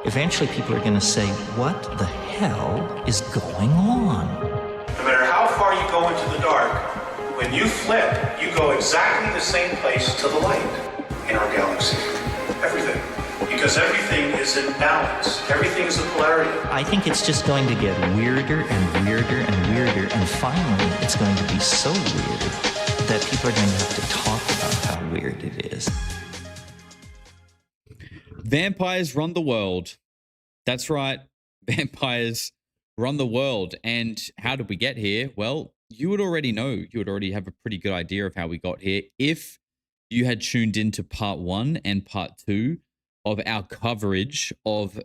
eventually people are going to say, what the hell is going on? No matter how far you go into the dark, when you flip, you go exactly the same place to the light in our galaxy. Everything. Because everything is in balance. Everything is a polarity. I think it's just going to get weirder and weirder and weirder, and finally it's going to be so weird that people are going to have to talk about how weird it is. Vampires run the world. That's right. Vampires run the world. And how did we get here? Well, you would already know. You would already have a pretty good idea of how we got here if you had tuned into part 1 and part 2 of our coverage of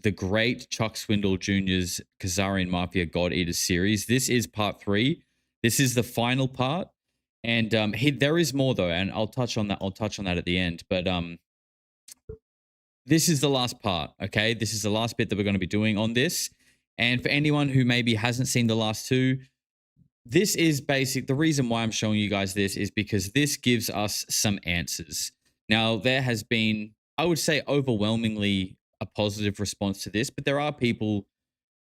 the great Chuck Swindoll Jr.'s Khazarian Mafia God Eaters series. This is part 3. This is the final part. And there is more though, and I'll touch on that. I'll touch on that at the end. But this is the last part, okay? This is the last bit that we're going to be doing on this. And for anyone who maybe hasn't seen the last 2, this is basic. The reason why I'm showing you guys this is because this gives us some answers. Now, there has been, I would say, overwhelmingly a positive response to this, but there are people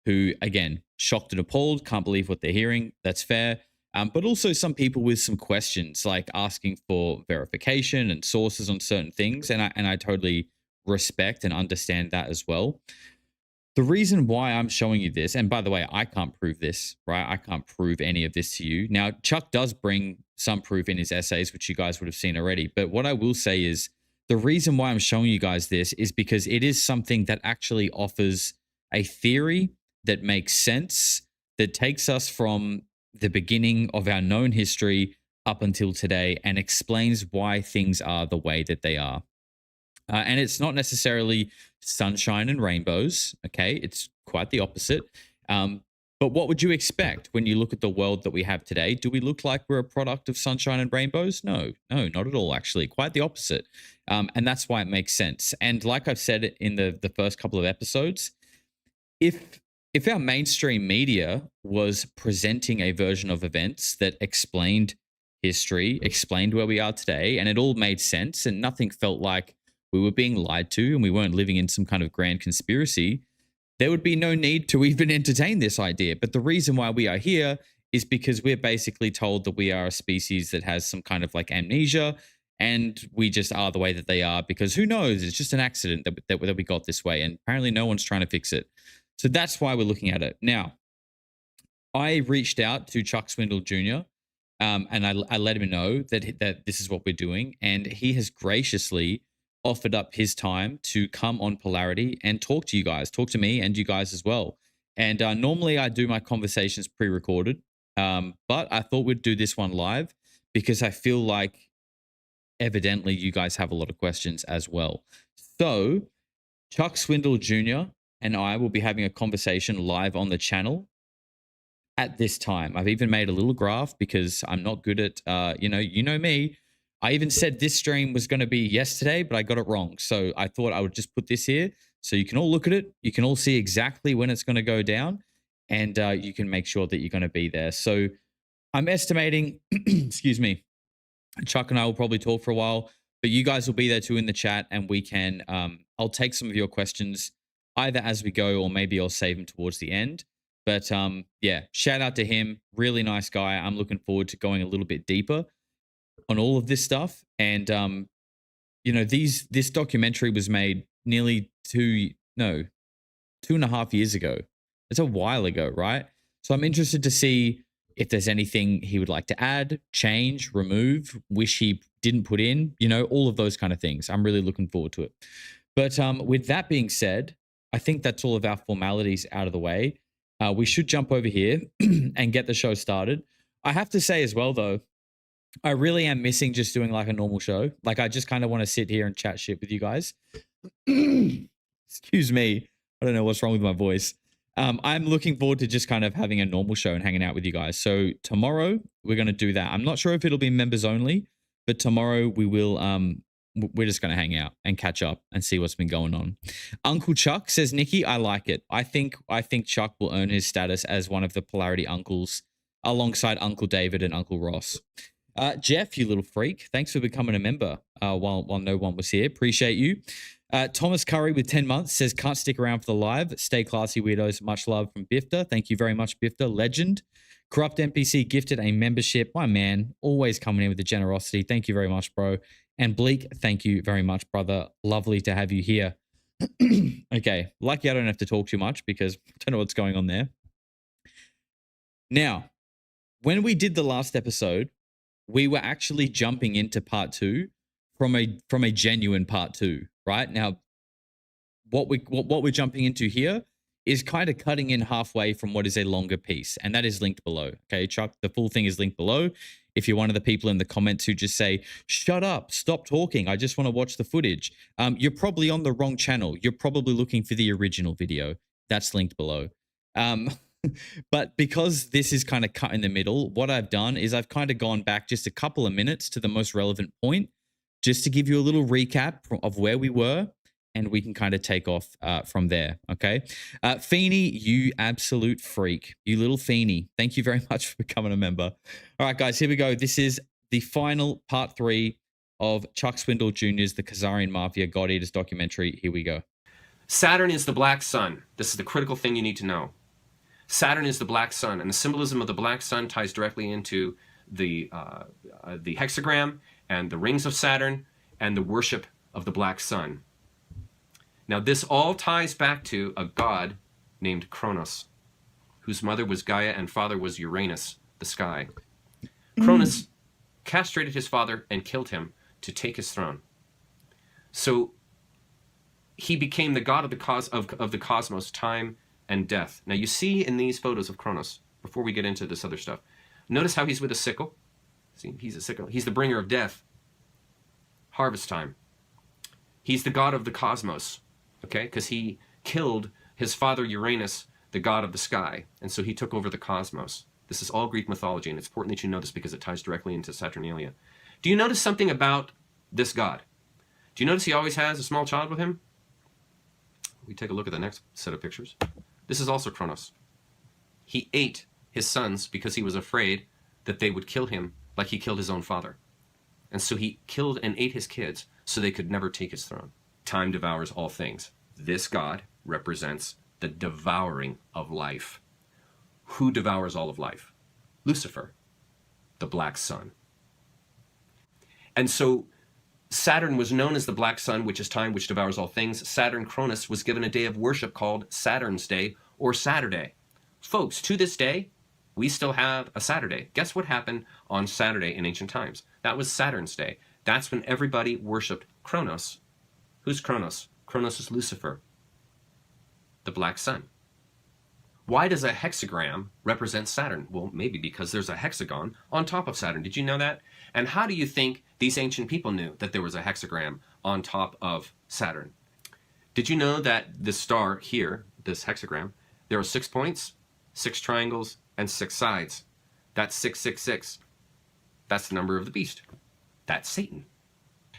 who, again, shocked and appalled, can't believe what they're hearing. That's fair. But also some people with some questions, like asking for verification and sources on certain things. And I totally respect and understand that as well. The reason why I'm showing you this, and by the way, I can't prove this, right? I can't prove any of this to you. Now, Chuck does bring some proof in his essays, which you guys would have seen already. But what I will say is the reason why I'm showing you guys this is because it is something that actually offers a theory that makes sense, that takes us from the beginning of our known history up until today and explains why things are the way that they are. And it's not necessarily sunshine and rainbows, okay? It's quite the opposite. But what would you expect when you look at the world that we have today? Do we look like we're a product of sunshine and rainbows? No, not at all, actually. Quite the opposite. And that's why it makes sense. And like I've said in the first couple of episodes, if our mainstream media was presenting a version of events that explained history, explained where we are today, and it all made sense and nothing felt like we were being lied to and we weren't living in some kind of grand conspiracy, there would be no need to even entertain this idea. But the reason why we are here is because we're basically told that we are a species that has some kind of like amnesia and we just are the way that they are because who knows, it's just an accident that we got this way and apparently no one's trying to fix it. So that's why we're looking at it. Now, I reached out to Chuck Swindoll Jr. And I let him know that this is what we're doing, and he has graciously offered up his time to come on Polarity and talk to you guys, talk to me and you guys as well. And normally I do my conversations pre-recorded, but I thought we'd do this one live because I feel like evidently you guys have a lot of questions as well. So Chuck Swindoll Jr. and I will be having a conversation live on the channel at this time. I've even made a little graph because I'm not good at, you know me. I even said this stream was going to be yesterday, but I got it wrong. So I thought I would just put this here so you can all look at it. You can all see exactly when it's going to go down and you can make sure that you're going to be there. So I'm estimating, excuse me, Chuck and I will probably talk for a while, but you guys will be there too in the chat and we can, I'll take some of your questions either as we go or maybe I'll save them towards the end. But yeah, shout out to him. Really nice guy. I'm looking forward to going a little bit deeper on all of this stuff. And, you know, this documentary was made nearly 2.5 years ago. It's a while ago, right? So I'm interested to see if there's anything he would like to add, change, remove, wish he didn't put in, you know, all of those kind of things. I'm really looking forward to it. But with that being said, I think that's all of our formalities out of the way. We should jump over here and get the show started. I have to say as well, though, I really am missing just doing like a normal show. Like I just kind of want to sit here and chat shit with you guys. Excuse me. I don't know what's wrong with my voice. I'm looking forward to just kind of having a normal show and hanging out with you guys. So tomorrow we're going to do that. I'm not sure if it'll be members only, but tomorrow we will, we're just going to hang out and catch up and see what's been going on. Uncle Chuck says, Nikki, I like it. I think Chuck will earn his status as one of the Polarity uncles alongside Uncle David and Uncle Ross. Jeff, you little freak, thanks for becoming a member while no one was here. Appreciate you. Thomas Curry with 10 months says, can't stick around for the live. Stay classy, weirdos. Much love from Bifter. Thank you very much, Bifter. Legend. Corrupt NPC gifted a membership. My man, always coming in with the generosity. Thank you very much, bro. And Bleak, thank you very much, brother. Lovely to have you here. Okay, lucky I don't have to talk too much because I don't know what's going on there. Now, when we did the last episode, we were actually jumping into part 2 from a genuine part 2, right? Now, what we're jumping into here is kind of cutting in halfway from what is a longer piece, and that is linked below. Okay, Chuck, the full thing is linked below. If you're one of the people in the comments who just say, shut up, stop talking, I just want to watch the footage, you're probably on the wrong channel. You're probably looking for the original video. That's linked below. But because this is kind of cut in the middle, what I've done is I've kind of gone back just a couple of minutes to the most relevant point, just to give you a little recap of where we were, and we can kind of take off from there, okay? Feeny, you absolute freak. You little Feeny. Thank you very much for becoming a member. All right, guys, here we go. This is the final part 3 of Chuck Swindoll Jr.'s The Khazarian Mafia God Eaters documentary. Here we go. Saturn is the black sun. This is the critical thing you need to know. Saturn is the black sun, and the symbolism of the black sun ties directly into the hexagram and the rings of Saturn and the worship of the black sun. Now, this all ties back to a god named Kronos, whose mother was Gaia and father was Uranus, the sky. Kronos castrated his father and killed him to take his throne. So he became the god of the cosmos, time and death. Now, you see in these photos of Kronos, before we get into this other stuff, notice how he's with a sickle. See, he's a sickle. He's the bringer of death. Harvest time. He's the god of the cosmos. Okay, because he killed his father Uranus, the god of the sky, and so he took over the cosmos. This is all Greek mythology, and it's important that you know this because it ties directly into Saturnalia. Do you notice something about this god? Do you notice he always has a small child with him? We take a look at the next set of pictures. This is also Kronos. He ate his sons because he was afraid that they would kill him like he killed his own father. And so he killed and ate his kids so they could never take his throne. Time devours all things. This god represents the devouring of life. Who devours all of life? Lucifer, the black sun. And so Saturn was known as the black sun, which is time, which devours all things. Saturn Cronus was given a day of worship called Saturn's Day or Saturday. Folks, to this day, we still have a Saturday. Guess what happened on Saturday in ancient times? That was Saturn's Day. That's when everybody worshipped Kronos. Who's Kronos? Kronos is Lucifer, the black sun. Why does a hexagram represent Saturn? Well, maybe because there's a hexagon on top of Saturn. Did you know that? And how do you think these ancient people knew that there was a hexagram on top of Saturn? Did you know that the star here, this hexagram, there are 6 points, 6 triangles, and 6 sides? That's 666. That's the number of the beast. That's Satan.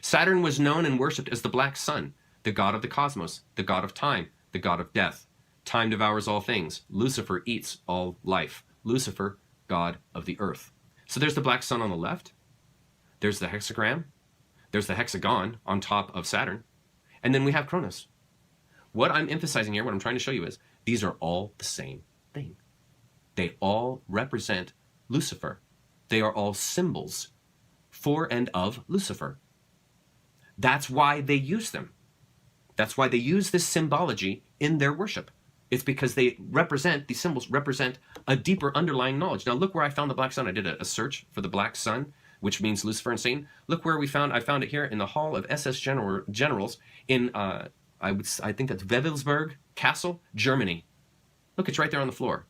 Saturn was known and worshipped as the black sun, the god of the cosmos, the god of time, the god of death. Time devours all things. Lucifer eats all life. Lucifer, god of the earth. So there's the black sun on the left. There's the hexagram. There's the hexagon on top of Saturn. And then we have Kronos. What I'm emphasizing here, what I'm trying to show you is, these are all the same thing. They all represent Lucifer. They are all symbols for and of Lucifer. That's why they use them. That's why they use this symbology in their worship. It's because they represent, these symbols represent a deeper underlying knowledge. Now look where I found the black sun. I did a search for the black sun, which means Lucifer and Satan. Look where I found it here in the Hall of SS Generals in, I think that's Wewelsburg Castle, Germany. Look, it's right there on the floor.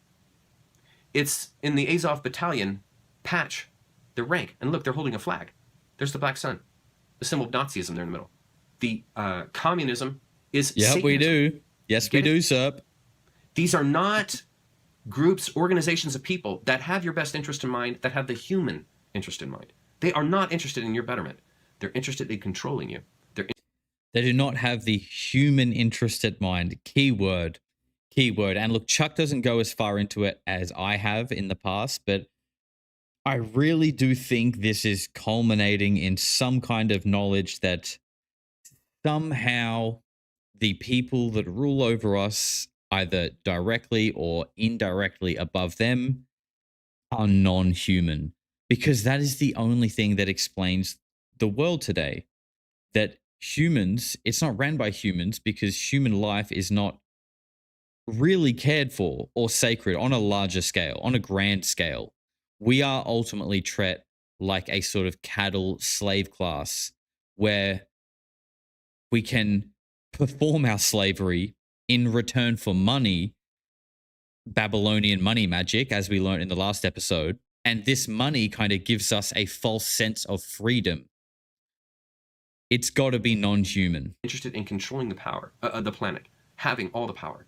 It's in the Azov Battalion patch, their rank. And look, they're holding a flag. There's the black sun, the symbol of Nazism there in the middle. The communism is Yep, Satanism. we do. Yes, we do, Serp. These are not groups, organizations of people that have your best interest in mind, that have the human interest in mind. They are not interested in your betterment. They're interested in controlling you. They do not have the human interest at mind. Keyword. And look, Chuck doesn't go as far into it as I have in the past, but I really do think this is culminating in some kind of knowledge that somehow the people that rule over us, either directly or indirectly above them, are non human. Because that is the only thing that explains the world today. That humans, it's not ran by humans because human life is not really cared for or sacred on a larger scale, on a grand scale. We are ultimately treated like a sort of cattle slave class where we can perform our slavery in return for money, Babylonian money magic, as we learned in the last episode. And this money kind of gives us a false sense of freedom. It's got to be non human. Interested in controlling the power, the planet, having all the power.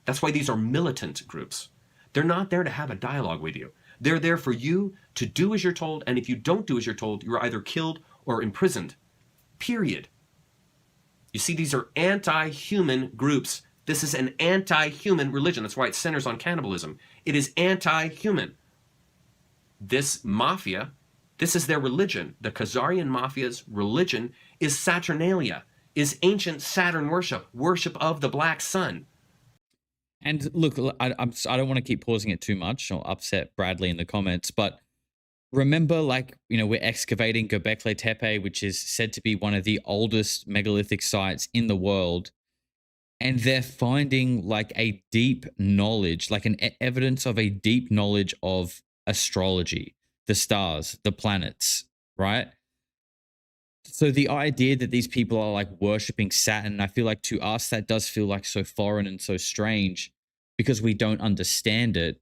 That's why these are militant groups. They're not there to have a dialogue with you. They're there for you to do as you're told, and if you don't do as you're told, you're either killed or imprisoned. Period. You see, these are anti-human groups. This is an anti-human religion. That's why it centers on cannibalism. It is anti-human. This mafia, this is their religion. The Khazarian Mafia's religion is Saturnalia, is ancient Saturn worship, worship of the black sun. And look, I don't want to keep pausing it too much or upset Bradley in the comments, but remember, like, we're excavating Göbekli Tepe, which is said to be one of the oldest megalithic sites in the world. And they're finding like a deep knowledge, like an evidence of a deep knowledge of astrology, the stars, the planets, right? So the idea that these people are like worshipping Saturn, I feel like to us that does feel like so foreign and so strange because we don't understand it.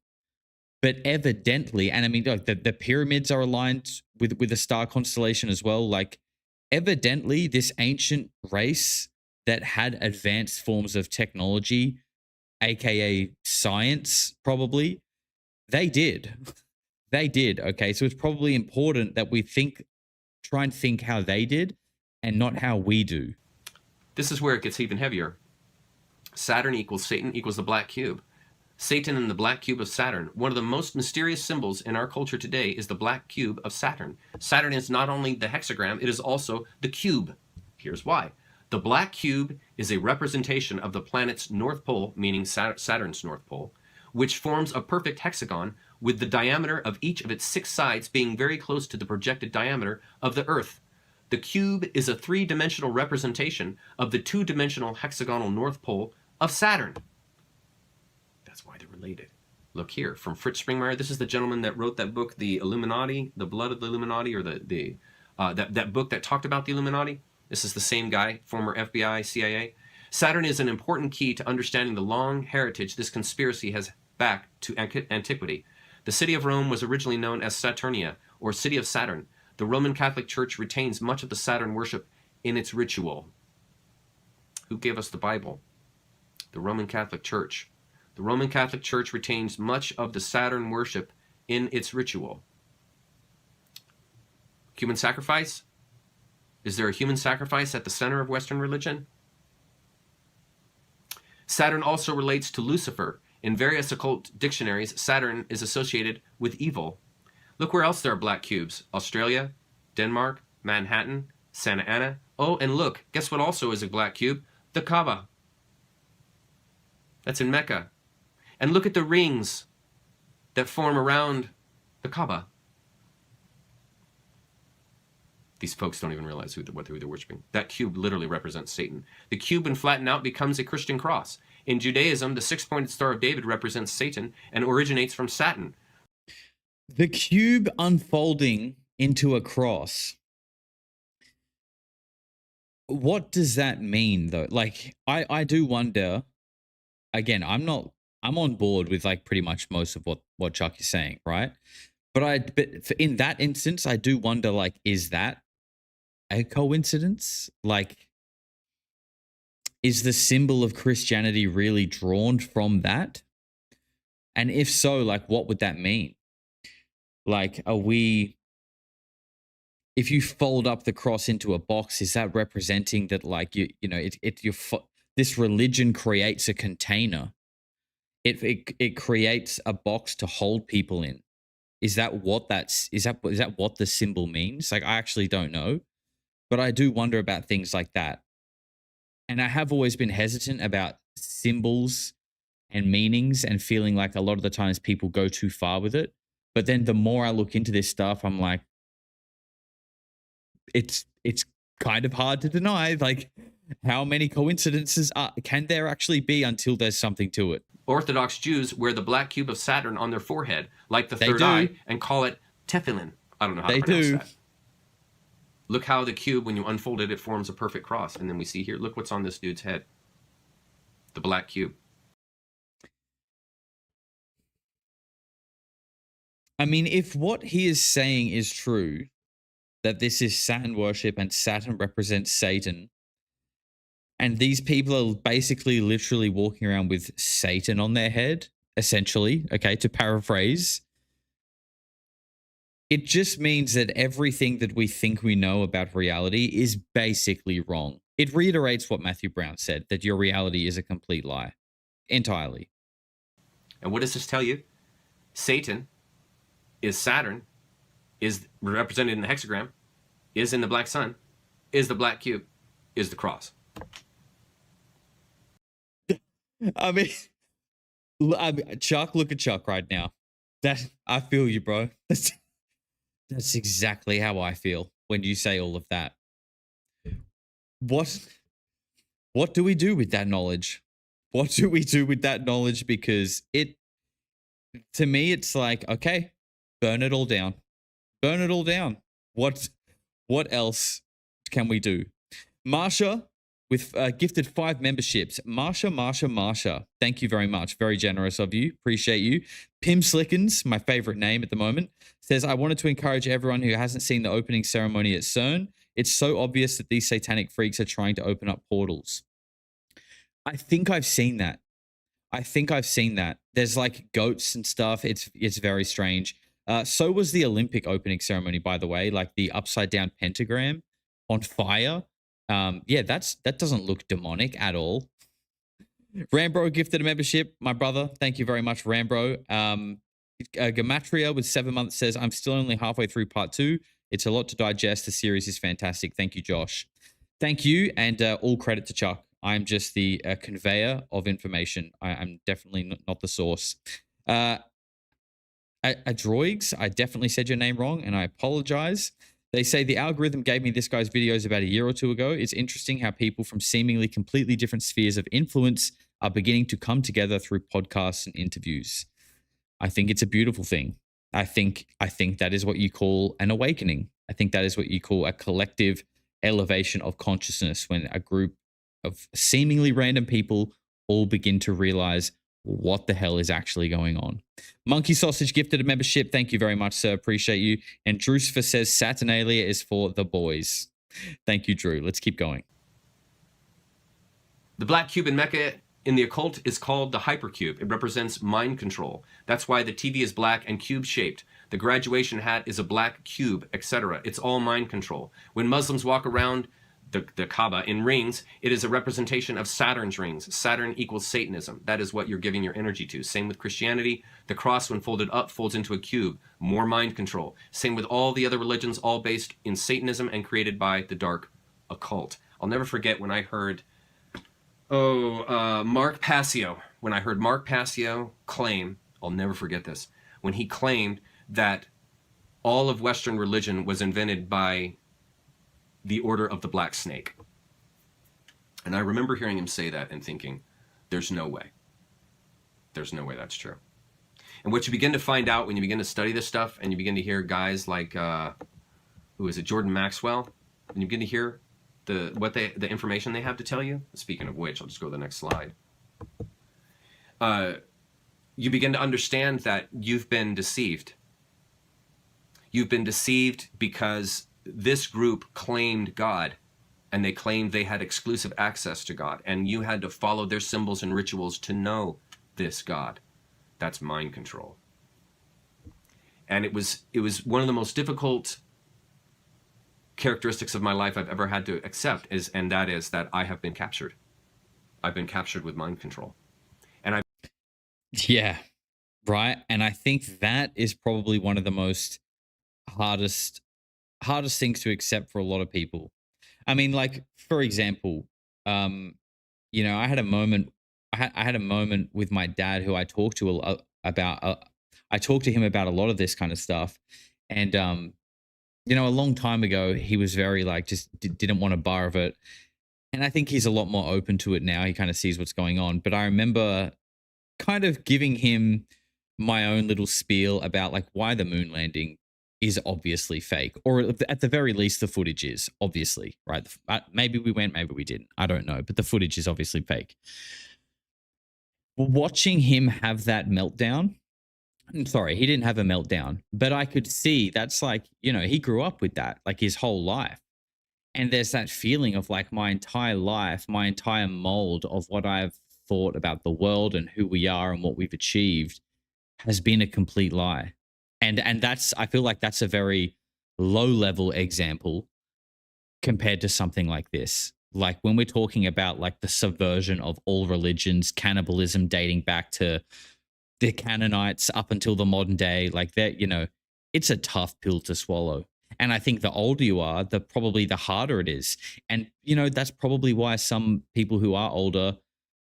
But evidently, and I mean, like the pyramids are aligned with the star constellation as well. Like, evidently, this ancient race that had advanced forms of technology, aka science, probably, they did. They did. Okay, so it's probably important that we try and think how they did, and not how we do. This is where it gets even heavier. Saturn equals Satan equals the black cube. Satan and the black cube of Saturn. One of the most mysterious symbols in our culture today is the black cube of Saturn. Saturn is not only the hexagram, it is also the cube. Here's why. The black cube is a representation of the planet's north pole, meaning Saturn's north pole, which forms a perfect hexagon with the diameter of each of its 6 sides being very close to the projected diameter of the Earth. The cube is a 3-dimensional representation of the 2-dimensional hexagonal north pole of Saturn. That's why they're related. Look here, from Fritz Springmeier. This is the gentleman that wrote that book, The Illuminati, The Blood of the Illuminati, or that book that talked about the Illuminati. This is the same guy, former FBI, CIA. Saturn is an important key to understanding the long heritage this conspiracy has back to antiquity. The city of Rome was originally known as Saturnia, or City of Saturn. The Roman Catholic Church retains much of the Saturn worship in its ritual. Who gave us the Bible? The Roman Catholic Church. The Roman Catholic Church retains much of the Saturn worship in its ritual. Human sacrifice? Is there a human sacrifice at the center of Western religion? Saturn also relates to Lucifer. In various occult dictionaries, Saturn is associated with evil. Look where else there are black cubes. Australia, Denmark, Manhattan, Santa Ana. Oh, and look, guess what also is a black cube? The Kaaba. That's in Mecca. And look at the rings that form around the Kaaba. These folks don't even realize who they're worshiping. That cube literally represents Satan. The cube, when flattened out, becomes a Christian cross. In Judaism, the 6-pointed Star of David represents Satan and originates from Saturn. The cube unfolding into a cross. What does that mean, though? Like, I do wonder. Again, I'm on board with like pretty much most of what Chuck is saying, right? But in that instance, I do wonder, like, is that a coincidence? Like, is the symbol of Christianity really drawn from that? And if so, like, what would that mean? Like, if you fold up the cross into a box, is that representing that, like, this religion creates a container? It creates a box to hold people in. Is that what what the symbol means? Like, I actually don't know, but I do wonder about things like that. And I have always been hesitant about symbols and meanings, and feeling like a lot of the times people go too far with it. But then the more I look into this stuff, I'm like, it's kind of hard to deny. Like, how many coincidences can there actually be until there's something to it? Orthodox Jews wear the black cube of Saturn on their forehead, like the They third do. eye, and call it tefillin. I don't know how They to pronounce do. that. Look how the cube, when you unfold it, it forms a perfect cross. And then we see here, look what's on this dude's head. The black cube. I mean, if what he is saying is true, that this is Saturn worship and Saturn represents Satan, and these people are basically literally walking around with Satan on their head, essentially, okay, to paraphrase, it just means that everything that we think we know about reality is basically wrong. It reiterates what Matthew Brown said, that your reality is a complete lie. Entirely. And what does this tell you? Satan is Saturn, is represented in the hexagram, is in the black sun, is the black cube, is the cross. I mean, Chuck, look at Chuck right now. I feel you, bro. That's exactly how I feel when you say all of that. What do we do with that knowledge? What do we do with that knowledge? Because to me, it's like, okay, burn it all down. Burn it all down. What else can we do? Marsha with gifted 5 memberships. Marsha. Thank you very much. Very generous of you. Appreciate you. Pim Slickens, my favorite name at the moment, says, I wanted to encourage everyone who hasn't seen the opening ceremony at CERN. It's so obvious that these satanic freaks are trying to open up portals. I think I've seen that. There's like goats and stuff. It's very strange. So was the Olympic opening ceremony, by the way, like the upside down pentagram on fire. Yeah, that doesn't look demonic at all. Rambro gifted a membership. My brother, thank you very much, Rambro. Gamatria with 7 months says, I'm still only halfway through part 2. It's a lot to digest. The series is fantastic. Thank you, Josh. Thank you, and all credit to Chuck. I'm just the conveyor of information. I'm definitely not the source. Droigs, I definitely said your name wrong, and I apologize. They say the algorithm gave me this guy's videos about a year or two ago. It's interesting how people from seemingly completely different spheres of influence are beginning to come together through podcasts and interviews. I think it's a beautiful thing. I think that is what you call an awakening. I think that is what you call a collective elevation of consciousness, when a group of seemingly random people all begin to realize what the hell is actually going on. Monkey Sausage gifted a membership. Thank you very much, sir. Appreciate you. And Drucifer says Saturnalia is for the boys. Thank you, Drew. Let's keep going. The black cube in Mecca in the occult is called the hypercube. It represents mind control. That's why the TV is black and cube-shaped. The graduation hat is a black cube, etc. It's all mind control. When Muslims walk around the Kaaba in rings, it is a representation of Saturn's rings. Saturn equals Satanism. That is what you're giving your energy to. Same with Christianity. The cross, when folded up, folds into a cube. More mind control. Same with all the other religions, all based in Satanism and created by the dark occult. I'll never forget when I heard, Mark Passio. When I heard Mark Passio claim, I'll never forget this, when he claimed that all of Western religion was invented by the Order of the Black Snake. And I remember hearing him say that and thinking, there's no way. There's no way that's true. And what you begin to find out when you begin to study this stuff, and you begin to hear guys like, who is it, Jordan Maxwell, and you begin to hear the information they have to tell you. Speaking of which, I'll just go to the next slide. You begin to understand that you've been deceived. You've been deceived because this group claimed God, and they claimed they had exclusive access to God, and you had to follow their symbols and rituals to know this God. That's mind control. And it was one of the most difficult characteristics of my life I've ever had to accept, and that is that I have been captured. I've been captured with mind control. Yeah. right? And I think that is probably one of the most hardest hardest things to accept for a lot of people. I mean, like for example, um, I had a moment. I had a moment with my dad who I talked to about. I talked to him about a lot of this kind of stuff, and a long time ago, he was very like just didn't want a bar of it, and I think he's a lot more open to it now. He kind of sees what's going on. But I remember kind of giving him my own little spiel about like why the moon landing is obviously fake, or at the very least, the footage is obviously right. Maybe we went, maybe we didn't. I don't know, but the footage is obviously fake. Watching him have that meltdown. I'm sorry, he didn't have a meltdown, but I could see that's like, he grew up with that like his whole life. And there's that feeling of like my entire life, my entire mold of what I've thought about the world and who we are and what we've achieved has been a complete lie. And that's, I feel like that's a very low level example compared to something like this. Like when we're talking about like the subversion of all religions, cannibalism dating back to the Canaanites up until the modern day, like that, it's a tough pill to swallow. And I think the older you are, probably the harder it is. And, that's probably why some people who are older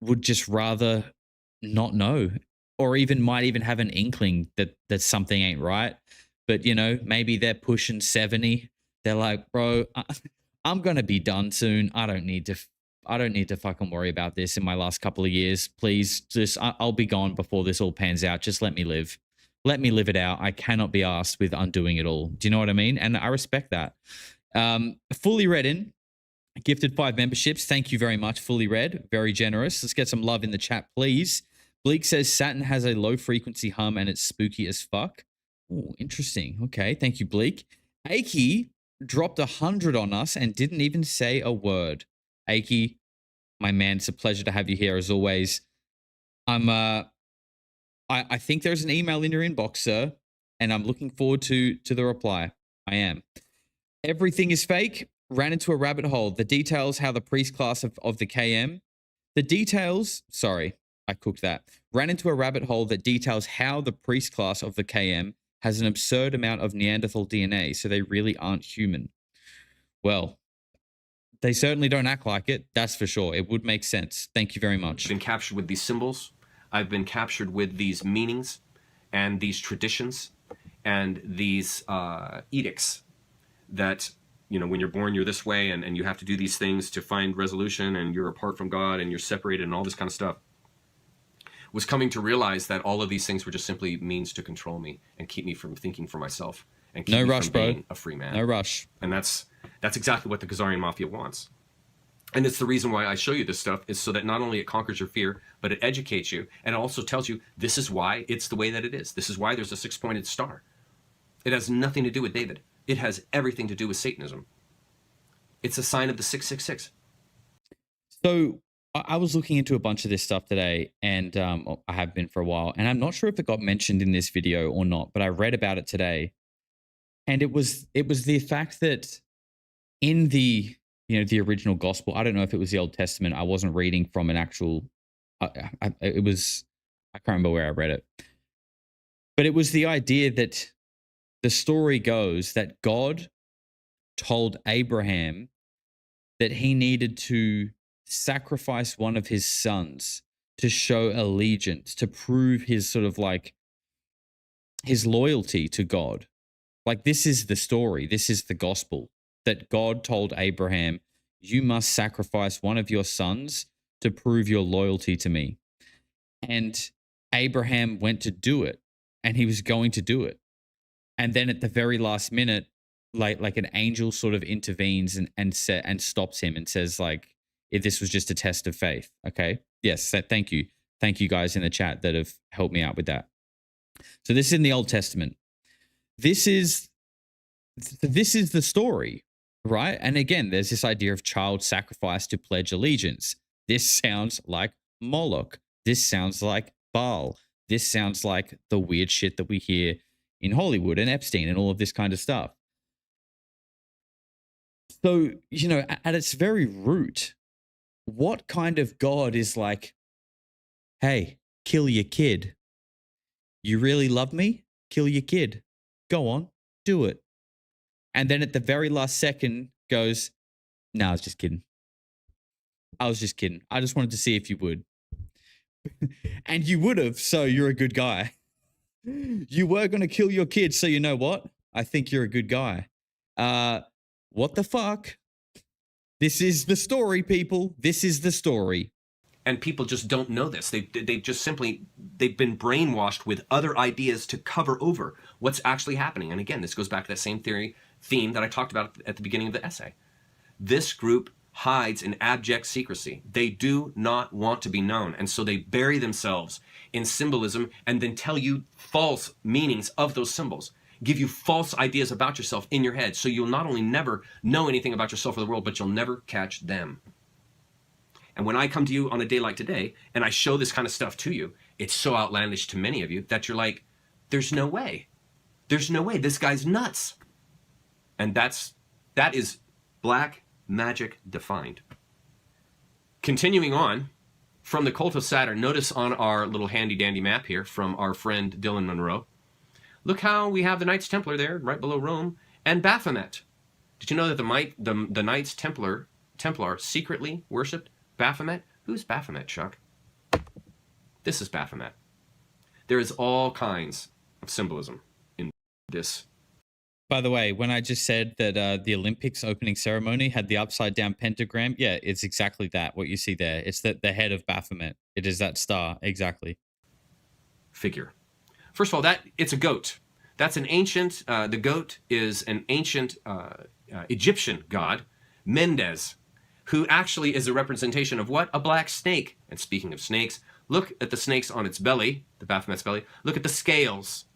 would just rather not know, or even might even have an inkling that something ain't right. But, maybe they're pushing 70. They're like, bro, I'm going to be done soon. I don't need to fucking worry about this in my last couple of years. Please, I'll be gone before this all pans out. Just let me live. Let me live it out. I cannot be asked with undoing it all. Do you know what I mean? And I respect that. Fully Read in, gifted 5 memberships. Thank you very much, Fully Read. Very generous. Let's get some love in the chat, please. Bleak says Saturn has a low frequency hum and it's spooky as fuck. Oh, interesting. Okay, thank you, Bleak. Aki dropped 100 on us and didn't even say a word. Aki, my man, it's a pleasure to have you here as always. I think there's an email in your inbox, sir, and I'm looking forward to the reply. I am. Everything is fake. Ran into a rabbit hole. The details how the priest class of the KM. The details, sorry, I cooked that. Ran into a rabbit hole that details how the priest class of the KM has an absurd amount of Neanderthal DNA, so they really aren't human. Well, they certainly don't act like it, that's for sure. It would make sense. Thank you very much. I've been captured with these symbols. I've been captured with these meanings and these traditions and these edicts that, when you're born, you're this way and you have to do these things to find resolution and you're apart from God and you're separated and all this kind of stuff. Was coming to realize that all of these things were just simply means to control me and keep me from thinking for myself and keep me from being a free man. No rush. And that's exactly what the Khazarian Mafia wants. And it's the reason why I show you this stuff, is so that not only it conquers your fear, but it educates you. And it also tells you this is why it's the way that it is. This is why there's a 6-pointed star. It has nothing to do with David. It has everything to do with Satanism. It's a sign of the 666. So I was looking into a bunch of this stuff today, and I have been for a while, and I'm not sure if it got mentioned in this video or not, but I read about it today. And it was the fact that in the the original gospel, I don't know if it was the Old Testament. I wasn't reading from an actual. It was, I can't remember where I read it, but it was the idea that the story goes that God told Abraham that he needed to sacrifice one of his sons to show allegiance, to prove his sort of like his loyalty to God. Like, this is the story. This is the gospel, that God told Abraham, you must sacrifice one of your sons to prove your loyalty to me. And Abraham went to do it, and he was going to do it. And then at the very last minute, like an angel sort of intervenes and stops him and says, like, if this was just a test of faith. Okay. Yes. Thank you. Thank you guys in the chat that have helped me out with that. So this is in the Old Testament. This is the story, right? And again, there's this idea of child sacrifice to pledge allegiance. This sounds like Moloch. This sounds like Baal. This sounds like the weird shit that we hear in Hollywood and Epstein and all of this kind of stuff. So, at its very root, what kind of God is like, hey, kill your kid? You really love me? Kill your kid. Go on, do it. And then at the very last second goes, no, I was just kidding. I was just kidding. I just wanted to see if you would. And you would have, so you're a good guy. You were going to kill your kid, so you know what? I think you're a good guy. What the fuck? This is the story, people. This is the story. And people just don't know this. They've been brainwashed with other ideas to cover over what's actually happening. And again, this goes back to that same theme that I talked about at the beginning of the essay. This group hides in abject secrecy. They do not want to be known. And so they bury themselves in symbolism and then tell you false meanings of those symbols, give you false ideas about yourself in your head. So you'll not only never know anything about yourself or the world, but you'll never catch them. And when I come to you on a day like today and I show this kind of stuff to you, it's so outlandish to many of you that you're like, there's no way. There's no way. This guy's nuts. And that is black magic defined. Continuing on from the cult of Saturn, notice on our little handy dandy map here from our friend Dylan Monroe, look how we have the Knights Templar there right below Rome and Baphomet. Did you know that the Knights Templar secretly worshipped Baphomet? Who's Baphomet, Chuck? This is Baphomet. There is all kinds of symbolism in this. By the way, when I just said that the Olympics opening ceremony had the upside down pentagram, yeah, it's exactly that, what you see there. It's the head of Baphomet. It is that star, exactly. Figure. First of all, it's a goat. That's an ancient, the goat is an ancient Egyptian god, Mendes, who actually is a representation of what? A black snake. And speaking of snakes, look at the snakes on its belly, the Baphomet's belly. Look at the scales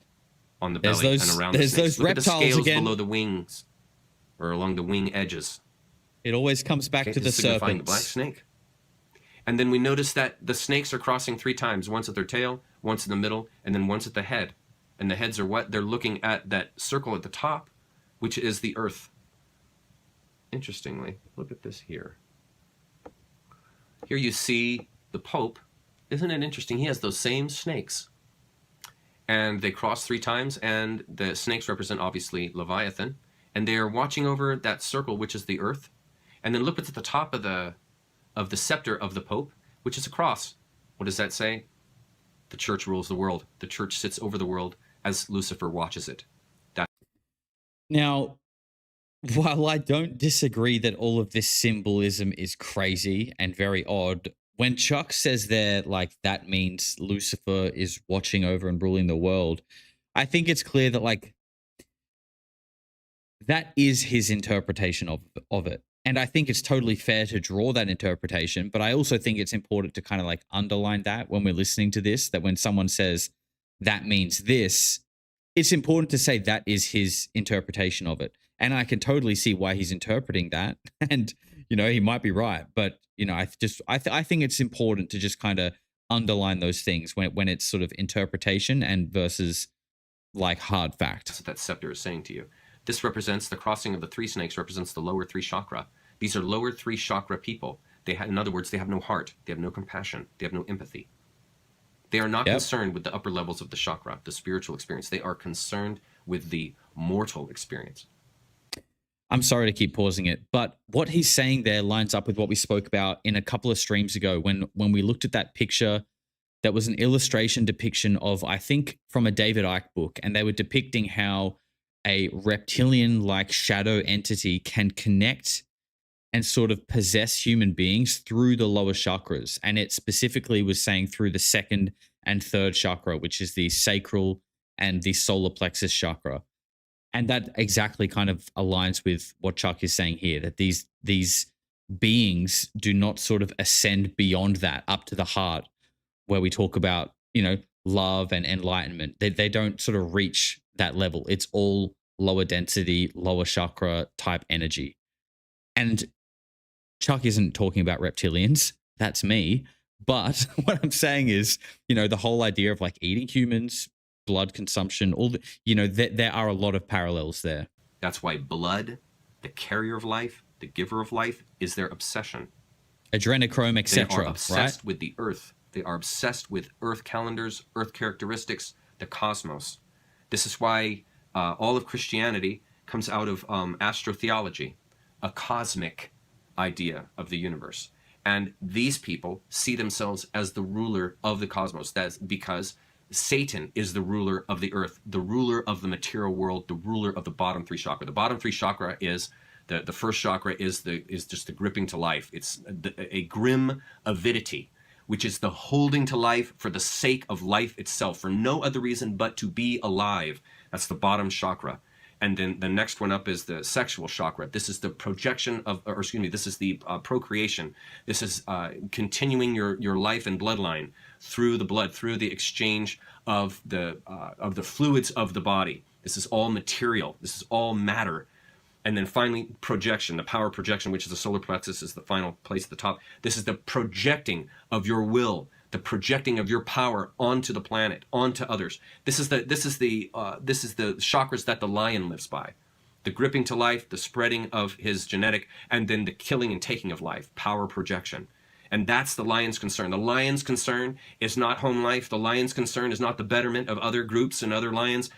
on the belly and around the snakes. Those look at the reptiles scales again. Below the wings or along the wing edges. It always comes back to the serpents. The black snake. And then we notice that the snakes are crossing 3 times, once at their tail, once in the middle, and then once at the head. And the heads are what? They're looking at that circle at the top, which is the earth. Interestingly, look at this here. Here you see the Pope. Isn't it interesting? He has those same snakes. And they cross 3 times, and the snakes represent, obviously, Leviathan. And they are watching over that circle, which is the earth. And then look what's at the top of the scepter of the Pope, which is a cross. What does that say? The church rules the world. The church sits over the world as Lucifer watches it. Now, while I don't disagree that all of this symbolism is crazy and very odd, when Chuck says there, like, that means Lucifer is watching over and ruling the world, I think it's clear that, like, that is his interpretation of it. And I think it's totally fair to draw that interpretation, but I also think it's important to kind of like underline that when we're listening to this, that when someone says that means this, it's important to say that is his interpretation of it. And I can totally see why he's interpreting that. And, you know, he might be right, but, you know, I think it's important to just kind of underline those things when it's sort of interpretation and versus like hard fact. That's what that scepter is saying to you. This represents the crossing of the 3 snakes, represents the lower 3 chakra. These are lower 3 chakra people. In other words, they have no heart. They have no compassion. They have no empathy. They are not concerned with the upper levels of the chakra, the spiritual experience. They are concerned with the mortal experience. I'm sorry to keep pausing it, but what he's saying there lines up with what we spoke about in a couple of streams ago when we looked at that picture that was an illustration depiction of, I think, from a David Icke book, and they were depicting how a reptilian-like shadow entity can connect and sort of possess human beings through the lower chakras. And it specifically was saying through the 2nd and 3rd chakra, which is the sacral and the solar plexus chakra. And that exactly kind of aligns with what Chuck is saying here, that these beings do not sort of ascend beyond that up to the heart, where we talk about, you know, love and enlightenment. They don't sort of reach that level. It's all lower density, lower chakra type energy. And Chuck isn't talking about reptilians. That's me. But what I'm saying is, you know, the whole idea of like eating humans, blood consumption, all the, you know, there are a lot of parallels there. That's why blood, the carrier of life, the giver of life, is their obsession. Adrenochrome, etc. They are obsessed right? with the earth. They are obsessed with earth calendars, earth characteristics. the cosmos. This is why all of Christianity comes out of astrotheology, a cosmic idea of the universe. And these people see themselves as the ruler of the cosmos. That's because Satan is the ruler of the earth, the ruler of the material world, the ruler of the bottom three chakra. The bottom three chakra is the first chakra is just the gripping to life. It's a grim avidity, which is the holding to life for the sake of life itself, for no other reason but to be alive. That's the bottom chakra. And then the next one up is the sexual chakra. This is the projection of, or excuse me, this is the procreation. This is continuing your life and bloodline through the blood, through the exchange of the fluids of the body. This is all material. This is all matter. And then finally, projection, the power projection, which is the solar plexus, is the final place at the top. This is the projecting of your will, the projecting of your power onto the planet, onto others. This is the chakras that the lion lives by. The gripping to life, the spreading of his genetic, and then the killing and taking of life, power projection. And that's the lion's concern. The lion's concern is not home life. The lion's concern is not the betterment of other groups and other lions.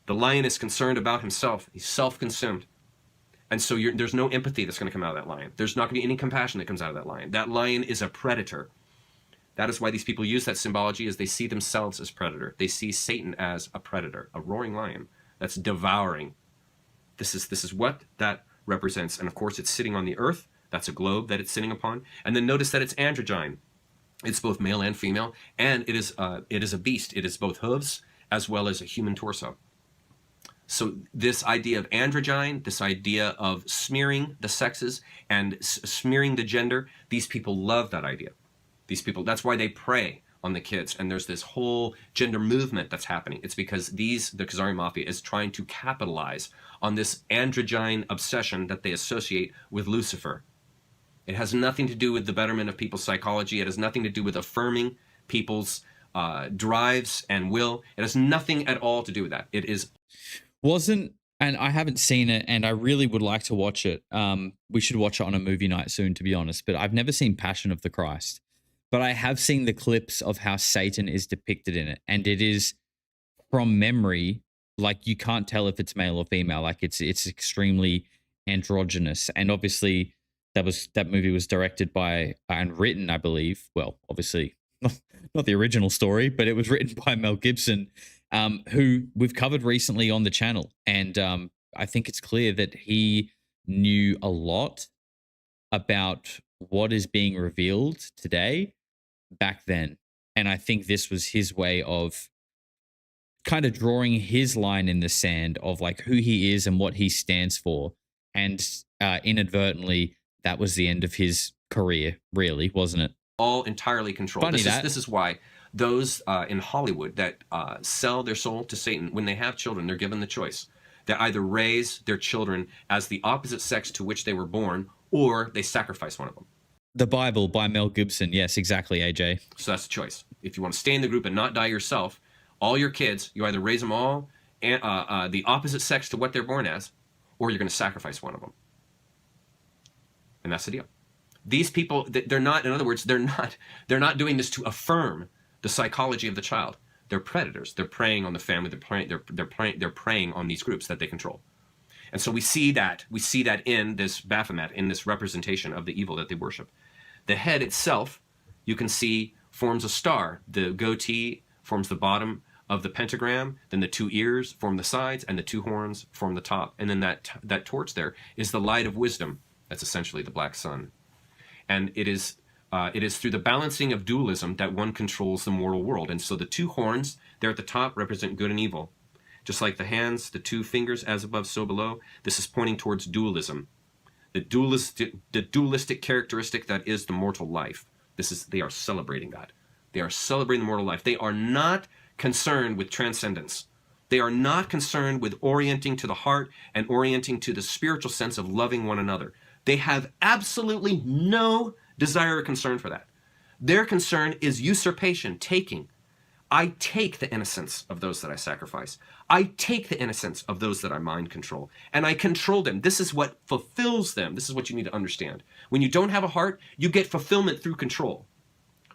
The lion is concerned about himself. He's self-consumed. And so there's no empathy that's going to come out of that lion. There's not going to be any compassion that comes out of that lion. That lion is a predator. That is why these people use that symbology, is they see themselves as predator. They see Satan as a predator, a roaring lion that's devouring. This is what that represents. And of course, it's sitting on the earth. That's a globe that it's sitting upon. And then notice that it's androgyne. It's both male and female. And it is a beast. It is both hooves as well as a human torso. So this idea of androgyne, this idea of smearing the sexes and smearing the gender, these people love that idea. These people, that's why they prey on the kids. And there's this whole gender movement that's happening. It's because the Khazarian Mafia is trying to capitalize on this androgyne obsession that they associate with Lucifer. It has nothing to do with the betterment of people's psychology. It has nothing to do with affirming people's drives and will. It has nothing at all to do with that. It is... And I haven't seen it, and I really would like to watch it. We should watch it on a movie night soon, to be honest. But I've never seen Passion of the Christ. But I have seen the clips of how Satan is depicted in it. And it is, from memory, like you can't tell if it's male or female. Like it's extremely androgynous. And obviously that movie was directed by and written, I believe. Well, obviously not the original story, but it was written by Mel Gibson, who we've covered recently on the channel. And I think it's clear that he knew a lot about what is being revealed today back then. And I think this was his way of kind of drawing his line in the sand of like who he is and what he stands for. And inadvertently, that was the end of his career, really, wasn't it? All entirely controlled. This is why those in Hollywood that sell their soul to Satan, when they have children, they're given the choice. They either raise their children as the opposite sex to which they were born, or they sacrifice one of them. The Bible by Mel Gibson. Yes, exactly, AJ. So that's the choice. If you want to stay in the group and not die yourself, all your kids, you either raise them all the opposite sex to what they're born as, or you're going to sacrifice one of them. And that's the deal. These people, they're not, in other words, they're not doing this to affirm the psychology of the child. They're predators. They're preying on the family. They're preying on these groups that they control. And so we see that in this Baphomet, in this representation of the evil that they worship. The head itself, you can see, forms a star. The goatee forms the bottom of the pentagram. Then the two ears form the sides, and the two horns form the top. And then that torch there is the light of wisdom. That's essentially the black sun. And it is through the balancing of dualism that one controls the mortal world. And so the two horns there at the top represent good and evil. Just like the hands, the two fingers, as above, so below, this is pointing towards dualism. The dualistic characteristic that is the mortal life. They are celebrating that. They are celebrating the mortal life. They are not concerned with transcendence. They are not concerned with orienting to the heart and orienting to the spiritual sense of loving one another. They have absolutely no desire or concern for that. Their concern is usurpation, taking. I take the innocence of those that I sacrifice. I take the innocence of those that I mind control, and I control them. This is what fulfills them. This is what you need to understand. When you don't have a heart, you get fulfillment through control.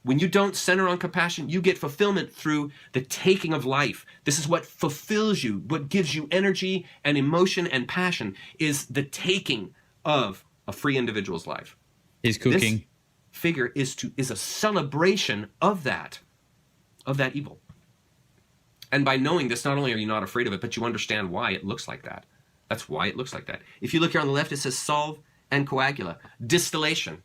When you don't center on compassion, you get fulfillment through the taking of life. This is what fulfills you, what gives you energy and emotion and passion is the taking of a free individual's life. He's cooking. This figure is a celebration of that evil. And by knowing this, not only are you not afraid of it, but you understand why it looks like that. That's why it looks like that. If you look here on the left, it says solve and coagula. Distillation.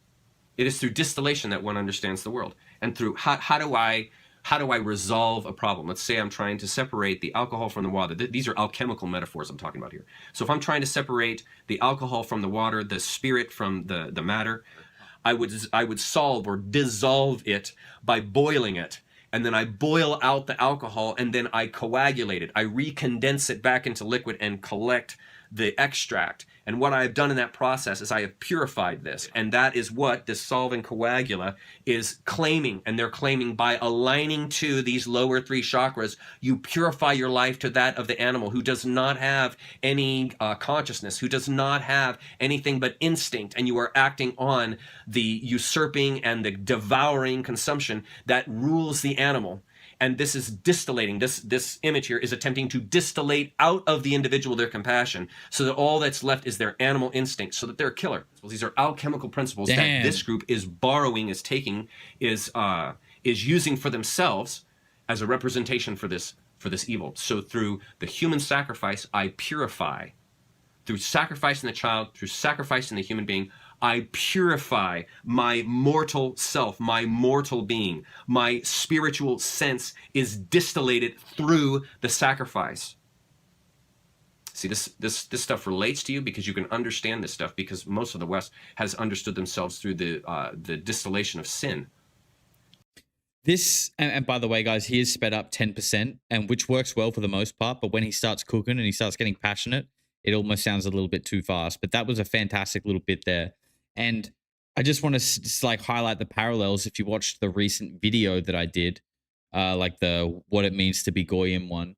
It is through distillation that one understands the world. And through how do I resolve a problem? Let's say I'm trying to separate the alcohol from the water. These are alchemical metaphors I'm talking about here. So if I'm trying to separate the alcohol from the water, the spirit from the matter, I would solve or dissolve it by boiling it. And then I boil out the alcohol and then I coagulate it. I recondense it back into liquid and collect the extract. And what I have done in that process is I have purified this. And that is what dissolve and coagula is claiming. And they're claiming by aligning to these lower three chakras, you purify your life to that of the animal who does not have any consciousness, who does not have anything but instinct. And you are acting on the usurping and the devouring consumption that rules the animal. And this is distillating. This image here is attempting to distillate out of the individual their compassion so that all that's left is their animal instinct, so that they're a killer. Well, these are alchemical principles that this group is borrowing, is taking, is using for themselves as a representation for this evil. So through the human sacrifice, I purify. Through sacrificing the child, through sacrificing the human being, I purify my mortal self, my mortal being. My spiritual sense is distillated through the sacrifice. See, this stuff relates to you because you can understand this stuff because most of the West has understood themselves through the distillation of sin. This, and by the way, guys, he is sped up 10%, and which works well for the most part, but when he starts cooking and he starts getting passionate, it almost sounds a little bit too fast. But that was a fantastic little bit there. And I just want to like highlight the parallels. If you watched the recent video that I did, like the what it means to be Goyim one,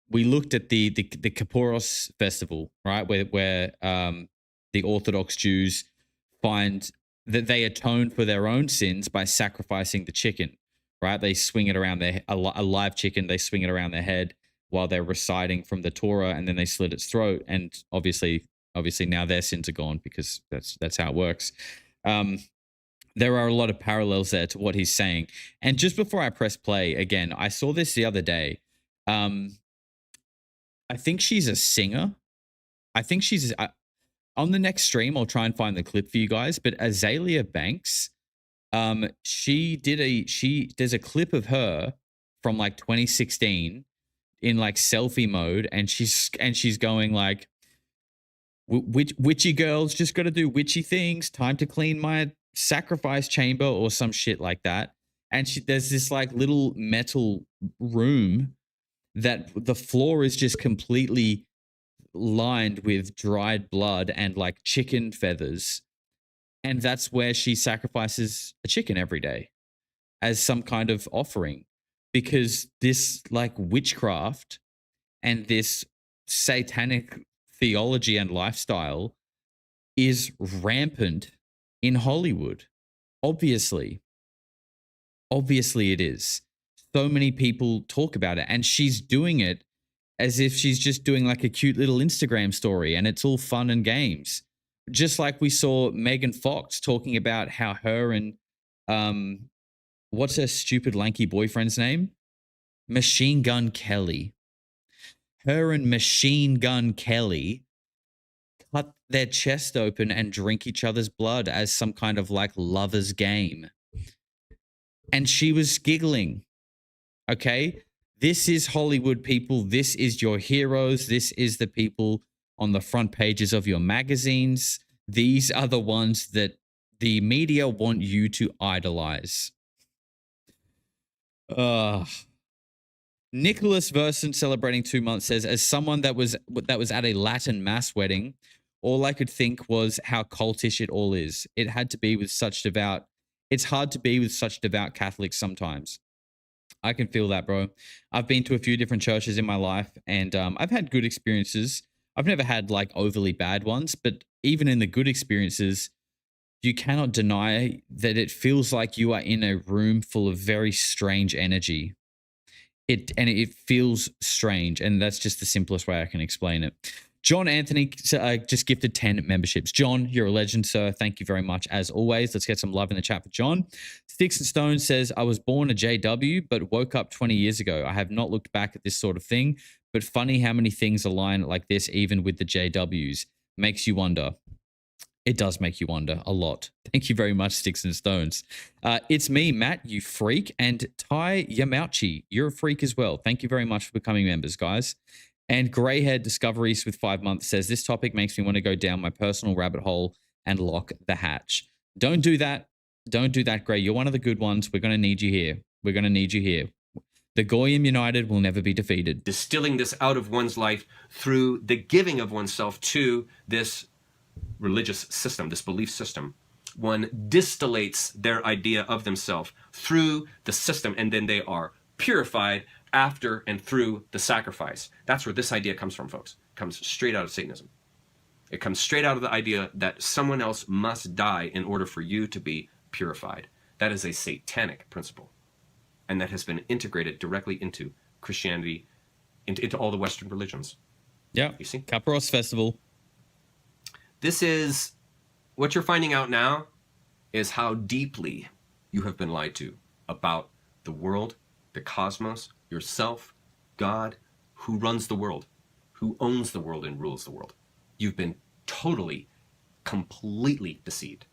we looked at the Kapporos festival, right, where the Orthodox Jews find that they atone for their own sins by sacrificing the chicken, right? They swing it around a live chicken. They swing it around their head while they're reciting from the Torah, and then they slit its throat. And obviously now their sins are gone because that's how it works. There are a lot of parallels there to what he's saying. And just before I press play again, I saw this the other day. I think she's a singer. I think she's on the next stream. I'll try and find the clip for you guys. But Azalea Banks, there's a clip of her from like 2016 in like selfie mode, and she's going like, witchy girls just got to do witchy things. Time to clean my sacrifice chamber or some shit like that. And there's this like little metal room that the floor is just completely lined with dried blood and like chicken feathers. And that's where she sacrifices a chicken every day as some kind of offering, because this like witchcraft and this satanic theology and lifestyle is rampant in Hollywood. Obviously it is. So many people talk about it, and she's doing it as if she's just doing like a cute little Instagram story and it's all fun and games. Just like we saw Megan Fox talking about how her and what's her stupid lanky boyfriend's name? Machine Gun Kelly. Her and Machine Gun Kelly cut their chest open and drink each other's blood as some kind of like lover's game. And she was giggling. Okay? This is Hollywood, people. This is your heroes. This is the people on the front pages of your magazines. These are the ones that the media want you to idolize. Nicholas Verson, celebrating 2 months, says, as someone that was at a Latin mass wedding, all I could think was how cultish it all is. It's hard to be with such devout Catholics sometimes. I can feel that, bro. I've been to a few different churches in my life, and I've had good experiences. I've never had like overly bad ones, but even in the good experiences, you cannot deny that it feels like you are in a room full of very strange energy. It feels strange, and that's just the simplest way I can explain it. John Anthony just gifted 10 memberships. John, you're a legend, sir. Thank you very much, as always. Let's get some love in the chat for John. Sticks and Stones says, I was born a JW, but woke up 20 years ago. I have not looked back at this sort of thing, but funny how many things align like this, even with the JWs. Makes you wonder. It does make you wonder a lot. Thank you very much, Sticks and Stones. It's me, Matt, you freak, and Ty Yamauchi, you're a freak as well. Thank you very much for becoming members, guys. And Greyhead Discoveries with 5 months says, this topic makes me want to go down my personal rabbit hole and lock the hatch. Don't do that. Don't do that, Grey. You're one of the good ones. We're going to need you here. We're going to need you here. The Goyim United will never be defeated. Distilling this out of one's life through the giving of oneself to this religious system, this belief system. One distillates their idea of themselves through the system, and then they are purified after and through the sacrifice. That's where this idea comes from, folks. It comes straight out of Satanism. It comes straight out of the idea that someone else must die in order for you to be purified. That is a satanic principle. And that has been integrated directly into Christianity, into all the Western religions. Yeah. You see? Capros Festival. This is, what you're finding out now is how deeply you have been lied to about the world, the cosmos, yourself, God, who runs the world, who owns the world and rules the world. You've been totally, completely deceived.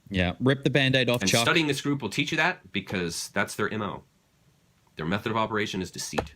Yeah, rip the Band-Aid off, and Chuck. Studying this group will teach you that, because that's their MO. Their method of operation is deceit.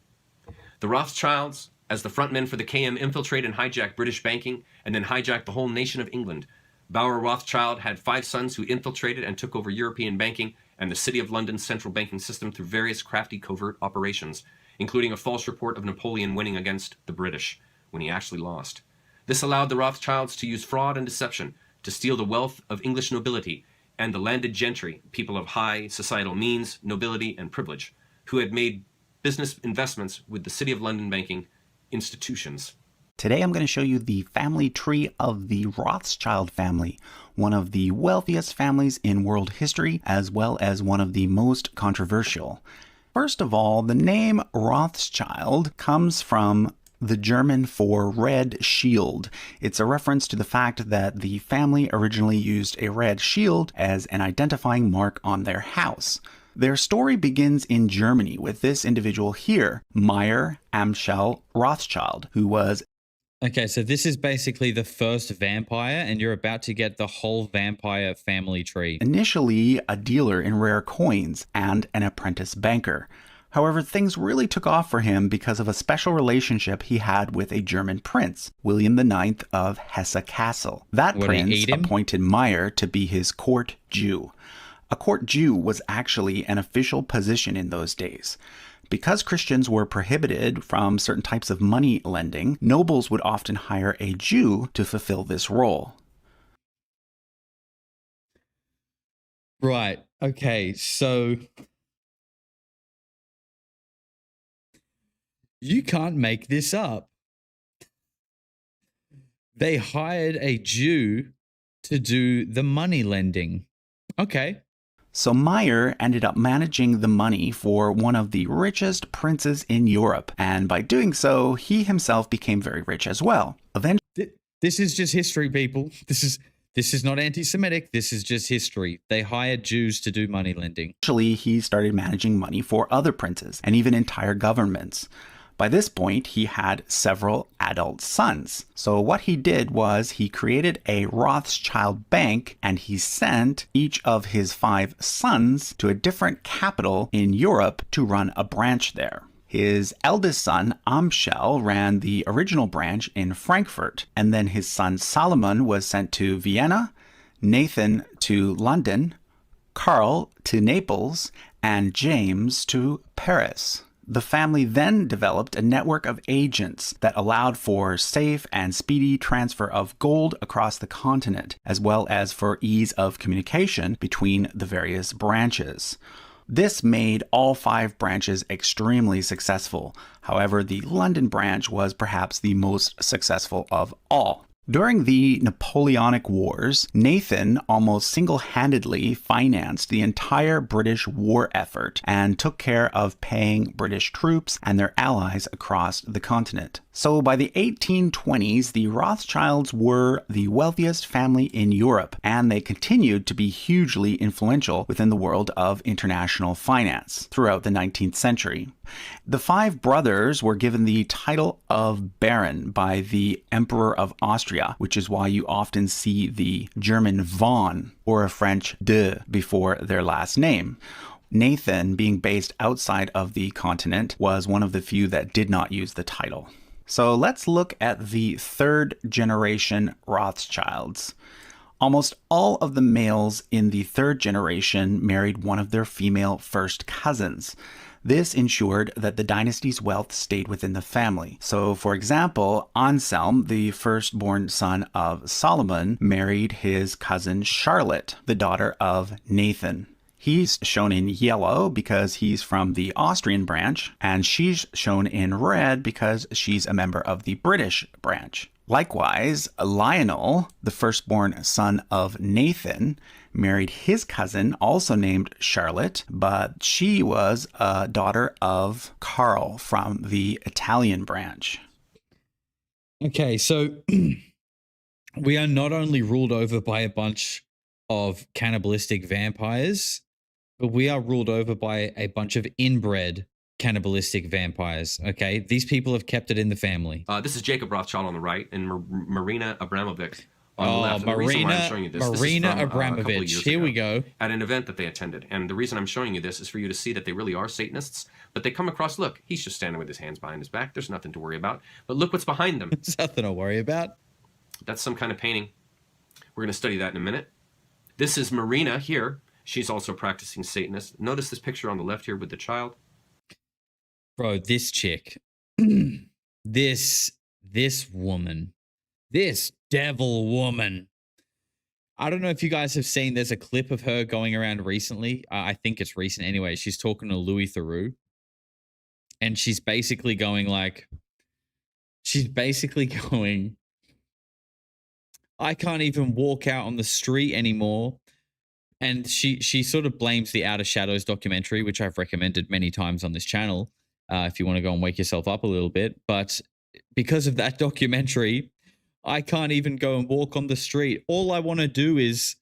The Rothschilds, as the frontmen for the KM, infiltrate and hijack British banking and then hijack the whole nation of England. Bauer Rothschild had 5 sons who infiltrated and took over European banking and the City of London's central banking system through various crafty covert operations, including a false report of Napoleon winning against the British when he actually lost. This allowed the Rothschilds to use fraud and deception to steal the wealth of English nobility and the landed gentry, people of high societal means, nobility, and privilege, who had made business investments with the City of London banking institutions. Today I'm going to show you the family tree of the Rothschild family, one of the wealthiest families in world history, as well as one of the most controversial. First of all, the name Rothschild comes from the German for red shield. It's a reference to the fact that the family originally used a red shield as an identifying mark on their house. Their story begins in Germany with this individual here, Meyer Amschel Rothschild, who was... Okay, so this is basically the first vampire, and you're about to get the whole vampire family tree. Initially a dealer in rare coins and an apprentice banker. However, things really took off for him because of a special relationship he had with a German prince, William IX of Hesse-Kassel. That prince appointed Meyer to be his court Jew. A court Jew was actually an official position in those days. Because Christians were prohibited from certain types of money lending, nobles would often hire a Jew to fulfill this role. Right. Okay, so you can't make this up. They hired a Jew to do the money lending. Okay. So Meyer ended up managing the money for one of the richest princes in Europe, and by doing so, he himself became very rich as well. Eventually, this is just history, people. This is not anti-Semitic. This is just history. They hired Jews to do money lending. Eventually, he started managing money for other princes and even entire governments. By this point, he had several adult sons. So what he did was he created a Rothschild bank, and he sent each of his 5 sons to a different capital in Europe to run a branch there. His eldest son, Amschel, ran the original branch in Frankfurt, and then his son Solomon was sent to Vienna, Nathan to London, Karl to Naples, and James to Paris. The family then developed a network of agents that allowed for safe and speedy transfer of gold across the continent, as well as for ease of communication between the various branches. This made all 5 branches extremely successful. However, the London branch was perhaps the most successful of all. During the Napoleonic Wars, Nathan almost single-handedly financed the entire British war effort and took care of paying British troops and their allies across the continent. So by the 1820s, the Rothschilds were the wealthiest family in Europe, and they continued to be hugely influential within the world of international finance throughout the 19th century. The five brothers were given the title of Baron by the Emperor of Austria, which is why you often see the German von or a French de before their last name. Nathan, being based outside of the continent, was one of the few that did not use the title. So let's look at the third generation Rothschilds. Almost all of the males in the third generation married one of their female first cousins. This ensured that the dynasty's wealth stayed within the family. So, for example, Anselm, the firstborn son of Solomon, married his cousin Charlotte, the daughter of Nathan. He's shown in yellow because he's from the Austrian branch, and she's shown in red because she's a member of the British branch. Likewise, Lionel, the firstborn son of Nathan, married his cousin, also named Charlotte, but she was a daughter of Carl from the Italian branch. Okay, so we are not only ruled over by a bunch of cannibalistic vampires, but we are ruled over by a bunch of inbred cannibalistic vampires. Okay, these people have kept it in the family. This is Jacob Rothschild on the right and Marina Abramovic on the left. And the reason why I'm showing you this is from, Abramovich. Here we go. At an event that they attended. And the reason I'm showing you this is for you to see that they really are Satanists, but they come across, look, he's just standing with his hands behind his back. There's nothing to worry about. But look what's behind them. There's nothing to worry about. That's some kind of painting. We're going to study that in a minute. This is Marina here. She's also practicing Satanist. Notice this picture on the left here with the child. Bro, this chick, this woman, this devil woman. I don't know if you guys have seen, there's a clip of her going around recently. I think it's recent anyway. She's talking to Louis Theroux. And she's basically going, I can't even walk out on the street anymore. And she sort of blames the Outer Shadows documentary, which I've recommended many times on this channel. If you want to go and wake yourself up a little bit. But because of that documentary, I can't even go and walk on the street. All I want to do is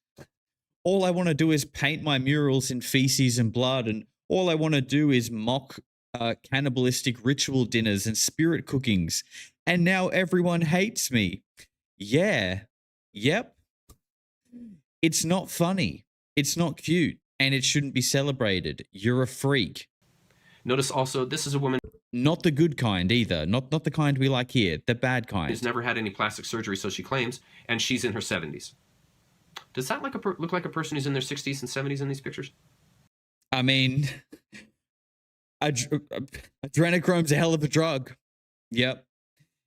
paint my murals in feces and blood. And all I want to do is mock cannibalistic ritual dinners and spirit cookings. And now everyone hates me. Yeah. Yep. It's not funny. It's not cute. And it shouldn't be celebrated. You're a freak. Notice also, this is a woman. Not the good kind either. Not the kind we like here. The bad kind. Who's never had any plastic surgery, so she claims, and she's in her 70s. Does that look like a person who's in their 60s and 70s in these pictures? I mean, adrenochrome's a hell of a drug. Yep.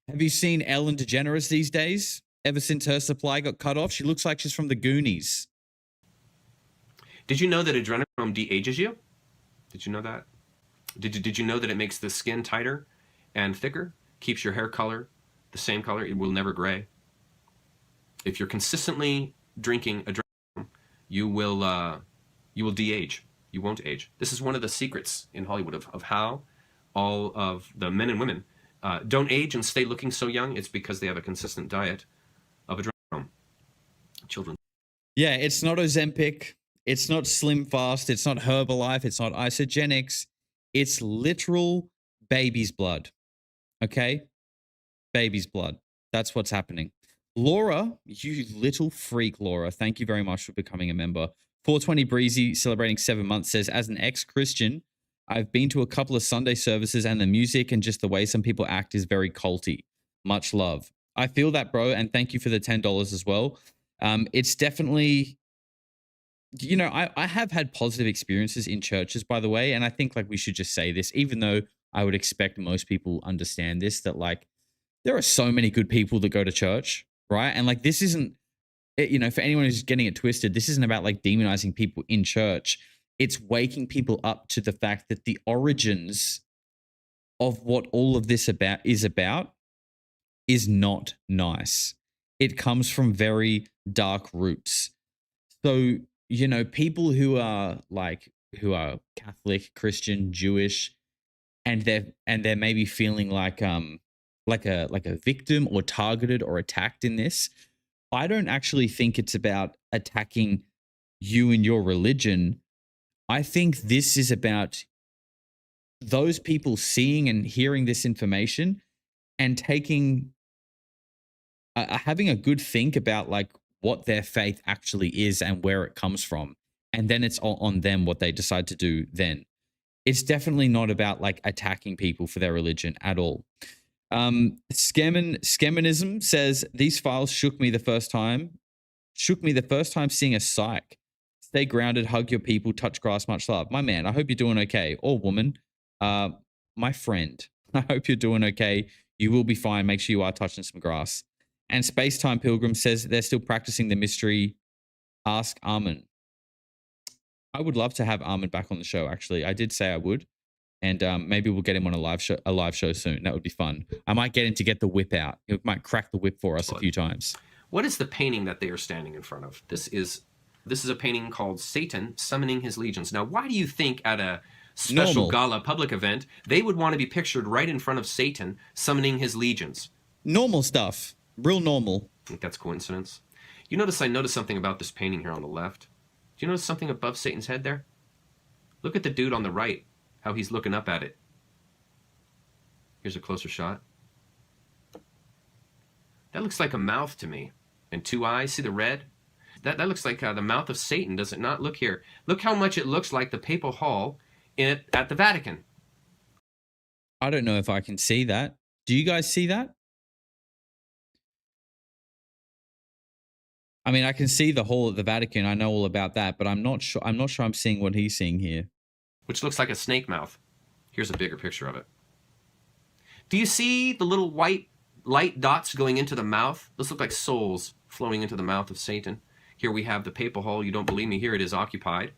Have you seen Ellen DeGeneres these days? Ever since her supply got cut off, she looks like she's from the Goonies. Did you know that adrenochrome de-ages you? Did you know that? Did you know that it makes the skin tighter and thicker? Keeps your hair color the same color. It will never gray. If you're consistently drinking adrenochrome, you will de-age. You won't age. This is one of the secrets in Hollywood of how all of the men and women don't age and stay looking so young. It's because they have a consistent diet of adrenochrome. Children. Yeah, it's not Ozempic. It's not Slim Fast. It's not Herbalife. It's not Isogenics. It's literal baby's blood. Okay? Baby's blood. That's what's happening. Laura, you little freak, Laura. Thank you very much for becoming a member. 420 Breezy, celebrating 7 months, says, as an ex-Christian, I've been to a couple of Sunday services and the music and just the way some people act is very culty. Much love. I feel that, bro, and thank you for the $10 as well. It's definitely... You know, I have had positive experiences in churches, by the way, and I think like we should just say this, even though I would expect most people understand this, that like there are so many good people that go to church, right? And like this isn't, you know, for anyone who's getting it twisted, this isn't about like demonizing people in church. It's waking people up to the fact that the origins of what all of this is about is not nice. it comes from very dark roots. So, you know, people who are Catholic, Christian, Jewish, and they're maybe feeling like a victim or targeted or attacked in this. I don't actually think it's about attacking you and your religion. I think this is about those people seeing and hearing this information and taking having a good think about like what their faith actually is and where it comes from, and then it's all on them what they decide to do then. It's definitely not about like attacking people for their religion at all. Skemanism says these files shook me the first time seeing a psych. Stay grounded, hug your people, touch grass, much love. My man, I hope you're doing okay. Or woman, my friend, I hope you're doing okay. You will be fine. Make sure you are touching some grass. And Space Time Pilgrim says they're still practicing the mystery. Ask Armin. I would love to have Armin back on the show, actually. I did say I would. And maybe we'll get him on a live show soon. That would be fun. I might get him to get the whip out. He might crack the whip for us a few times. What is the painting that they are standing in front of? This is a painting called Satan Summoning His Legions. Now, why do you think at a special gala public event, they would want to be pictured right in front of Satan summoning his legions? Normal stuff. Real normal. I think that's coincidence. I noticed something about this painting here on the left. Do you notice something above Satan's head there? Look at the dude on the right, how he's looking up at it. Here's a closer shot. That looks like a mouth to me. And two eyes. See the red? That looks like the mouth of Satan, does it not? Look here. Look how much it looks like the Papal Hall at the Vatican. I don't know if I can see that. Do you guys see that? I mean, I can see the hall at the Vatican. I know all about that, but I'm not sure I'm seeing what he's seeing here. Which looks like a snake mouth. Here's a bigger picture of it. Do you see the little white light dots going into the mouth? Those look like souls flowing into the mouth of Satan. Here we have the Papal Hall. You don't believe me? Here it is occupied.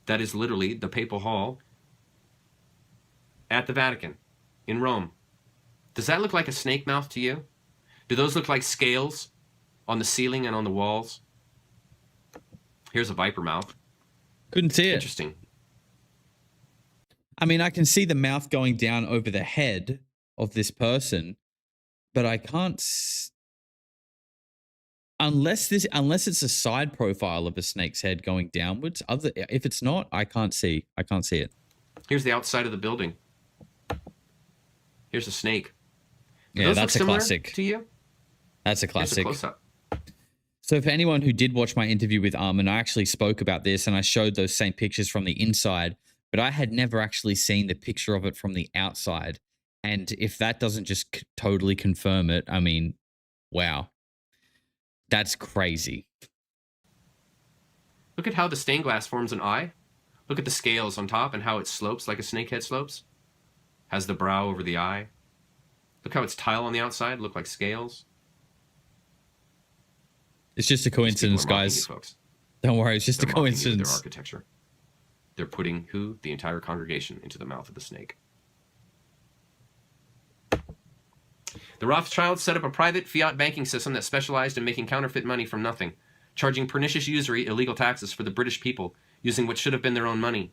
That is literally the Papal Hall at the Vatican in Rome. Does that look like a snake mouth to you? Do those look like scales on the ceiling and on the walls? Here's a viper mouth. Couldn't see it. Interesting. I mean, I can see the mouth going down over the head of this person, but I can't unless it's a side profile of a snake's head going downwards. If it's not, I can't see it. Here's the outside of the building. Here's a snake. Yeah, that's a classic. To you? That's a classic. Here's a close-up. So for anyone who did watch my interview with Armin, I actually spoke about this and I showed those same pictures from the inside, but I had never actually seen the picture of it from the outside. And if that doesn't just totally confirm it, I mean, wow. That's crazy. Look at how the stained glass forms an eye. Look at the scales on top and how it slopes like a snake head slopes. Has the brow over the eye. Look how it's tile on the outside look like scales. It's just a coincidence, guys. You, folks. Don't worry, it's just a coincidence. Their architecture. They're putting who? The entire congregation into the mouth of the snake. The Rothschilds set up a private fiat banking system that specialized in making counterfeit money from nothing, charging pernicious usury, illegal taxes for the British people, using what should have been their own money.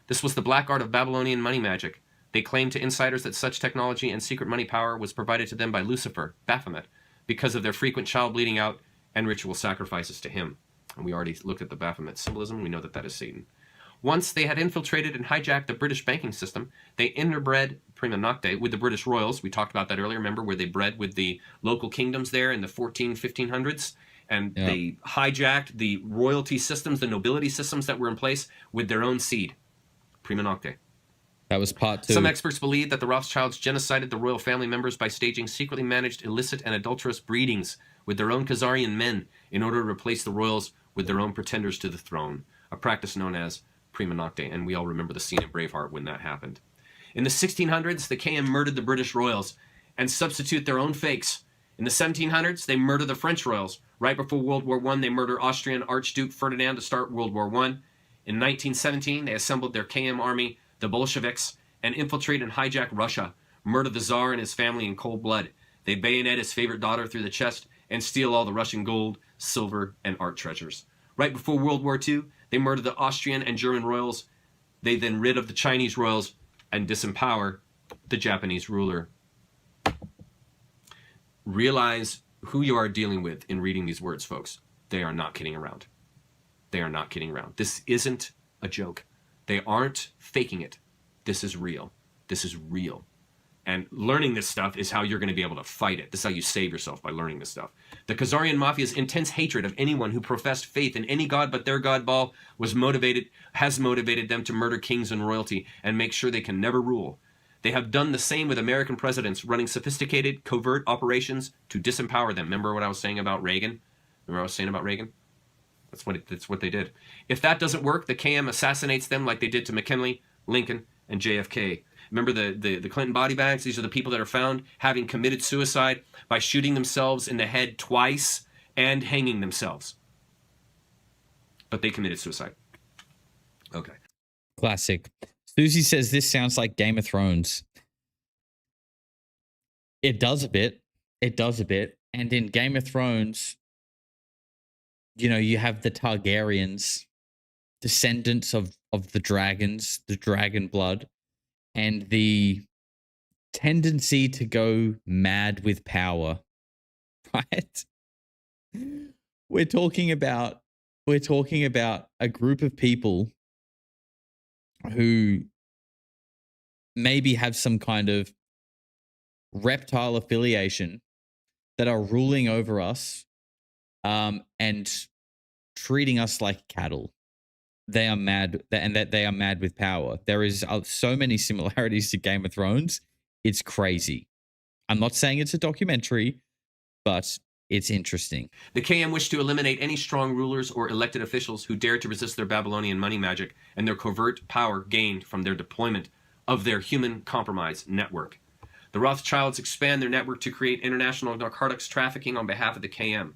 This was the black art of Babylonian money magic. They claimed to insiders that such technology and secret money power was provided to them by Lucifer, Baphomet, because of their frequent child bleeding out and ritual sacrifices to him. And we already looked at the Baphomet symbolism. We know that that is Satan. Once they had infiltrated and hijacked the British banking system, they interbred prima nocte with the British royals. We talked about that earlier. Remember where they bred with the local kingdoms there in the 1500s? And they hijacked the royalty systems, the nobility systems that were in place with their own seed. Prima nocte. That was part 2. Some experts believe that the Rothschilds genocided the royal family members by staging secretly managed illicit and adulterous breedings with their own Khazarian men in order to replace the royals with their own pretenders to the throne, a practice known as prima nocte, and we all remember the scene in Braveheart when that happened. In the 1600s, the KM murdered the British royals and substitute their own fakes. In the 1700s, they murder the French royals. Right before World War I, they murder Austrian Archduke Ferdinand to start World War I. In 1917, they assembled their KM army, the Bolsheviks, and infiltrate and hijack Russia, murder the Tsar and his family in cold blood. They bayonet his favorite daughter through the chest and steal all the Russian gold, silver, and art treasures. Right before World War II, they murdered the Austrian and German royals. They then rid of the Chinese royals and disempower the Japanese ruler. Realize who you are dealing with in reading these words, folks. They are not kidding around. They are not kidding around. This isn't a joke. They aren't faking it. This is real. This is real. And learning this stuff is how you're going to be able to fight it. This is how you save yourself, by learning this stuff. The Khazarian Mafia's intense hatred of anyone who professed faith in any god but their godball has motivated them to murder kings and royalty and make sure they can never rule. They have done the same with American presidents, running sophisticated, covert operations to disempower them. Remember what I was saying about Reagan? That's what they did. If that doesn't work, the KM assassinates them like they did to McKinley, Lincoln, and JFK. Remember the Clinton body bags? These are the people that are found having committed suicide by shooting themselves in the head twice and hanging themselves. But they committed suicide. Okay. Classic. Susie says this sounds like Game of Thrones. It does a bit. It does a bit. And in Game of Thrones, you know, you have the Targaryens, descendants of the dragons, the dragon blood, and the tendency to go mad with power, right? We're talking about a group of people who maybe have some kind of reptile affiliation that are ruling over us and treating us like cattle. They are mad, and that they are mad with power. There is so many similarities to Game of Thrones. It's crazy. I'm not saying it's a documentary, but it's interesting. The KM wished to eliminate any strong rulers or elected officials who dared to resist their Babylonian money magic and their covert power gained from their deployment of their human compromise network. The Rothschilds expand their network to create international narcotics trafficking on behalf of the KM.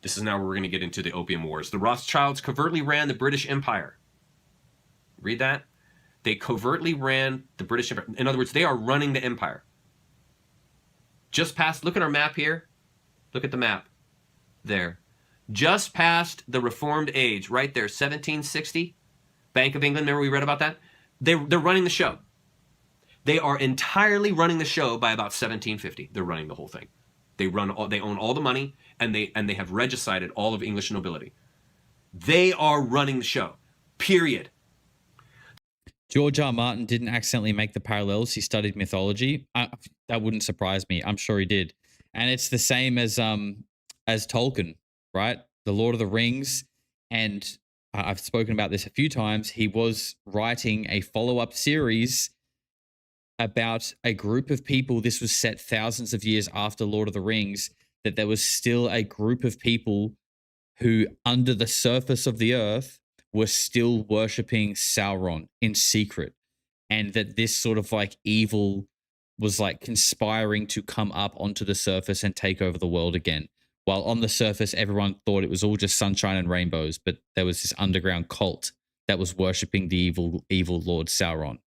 This is now where we're going to get into the Opium Wars. The Rothschilds covertly ran the British Empire. Read that? They covertly ran the British Empire. In other words, they are running the empire. Just past, look at our map here. Look at the map. There. Just past the Reformed Age, right there, 1760. Bank of England, remember we read about that? They're running the show. They are entirely running the show by about 1750. They're running the whole thing. They own all the money, and they have regicided all of English nobility. They are running the show. Period. George R. Martin didn't accidentally make the parallels. He studied mythology. That wouldn't surprise me. I'm sure he did. And it's the same as Tolkien, right? The Lord of the Rings. And I've spoken about this a few times. He was writing a follow-up series about a group of people. This was set thousands of years after Lord of the Rings, that there was still a group of people who, under the surface of the earth, were still worshipping Sauron in secret. And that this sort of like evil was like conspiring to come up onto the surface and take over the world again. While on the surface, everyone thought it was all just sunshine and rainbows, but there was this underground cult that was worshipping the evil Lord Sauron.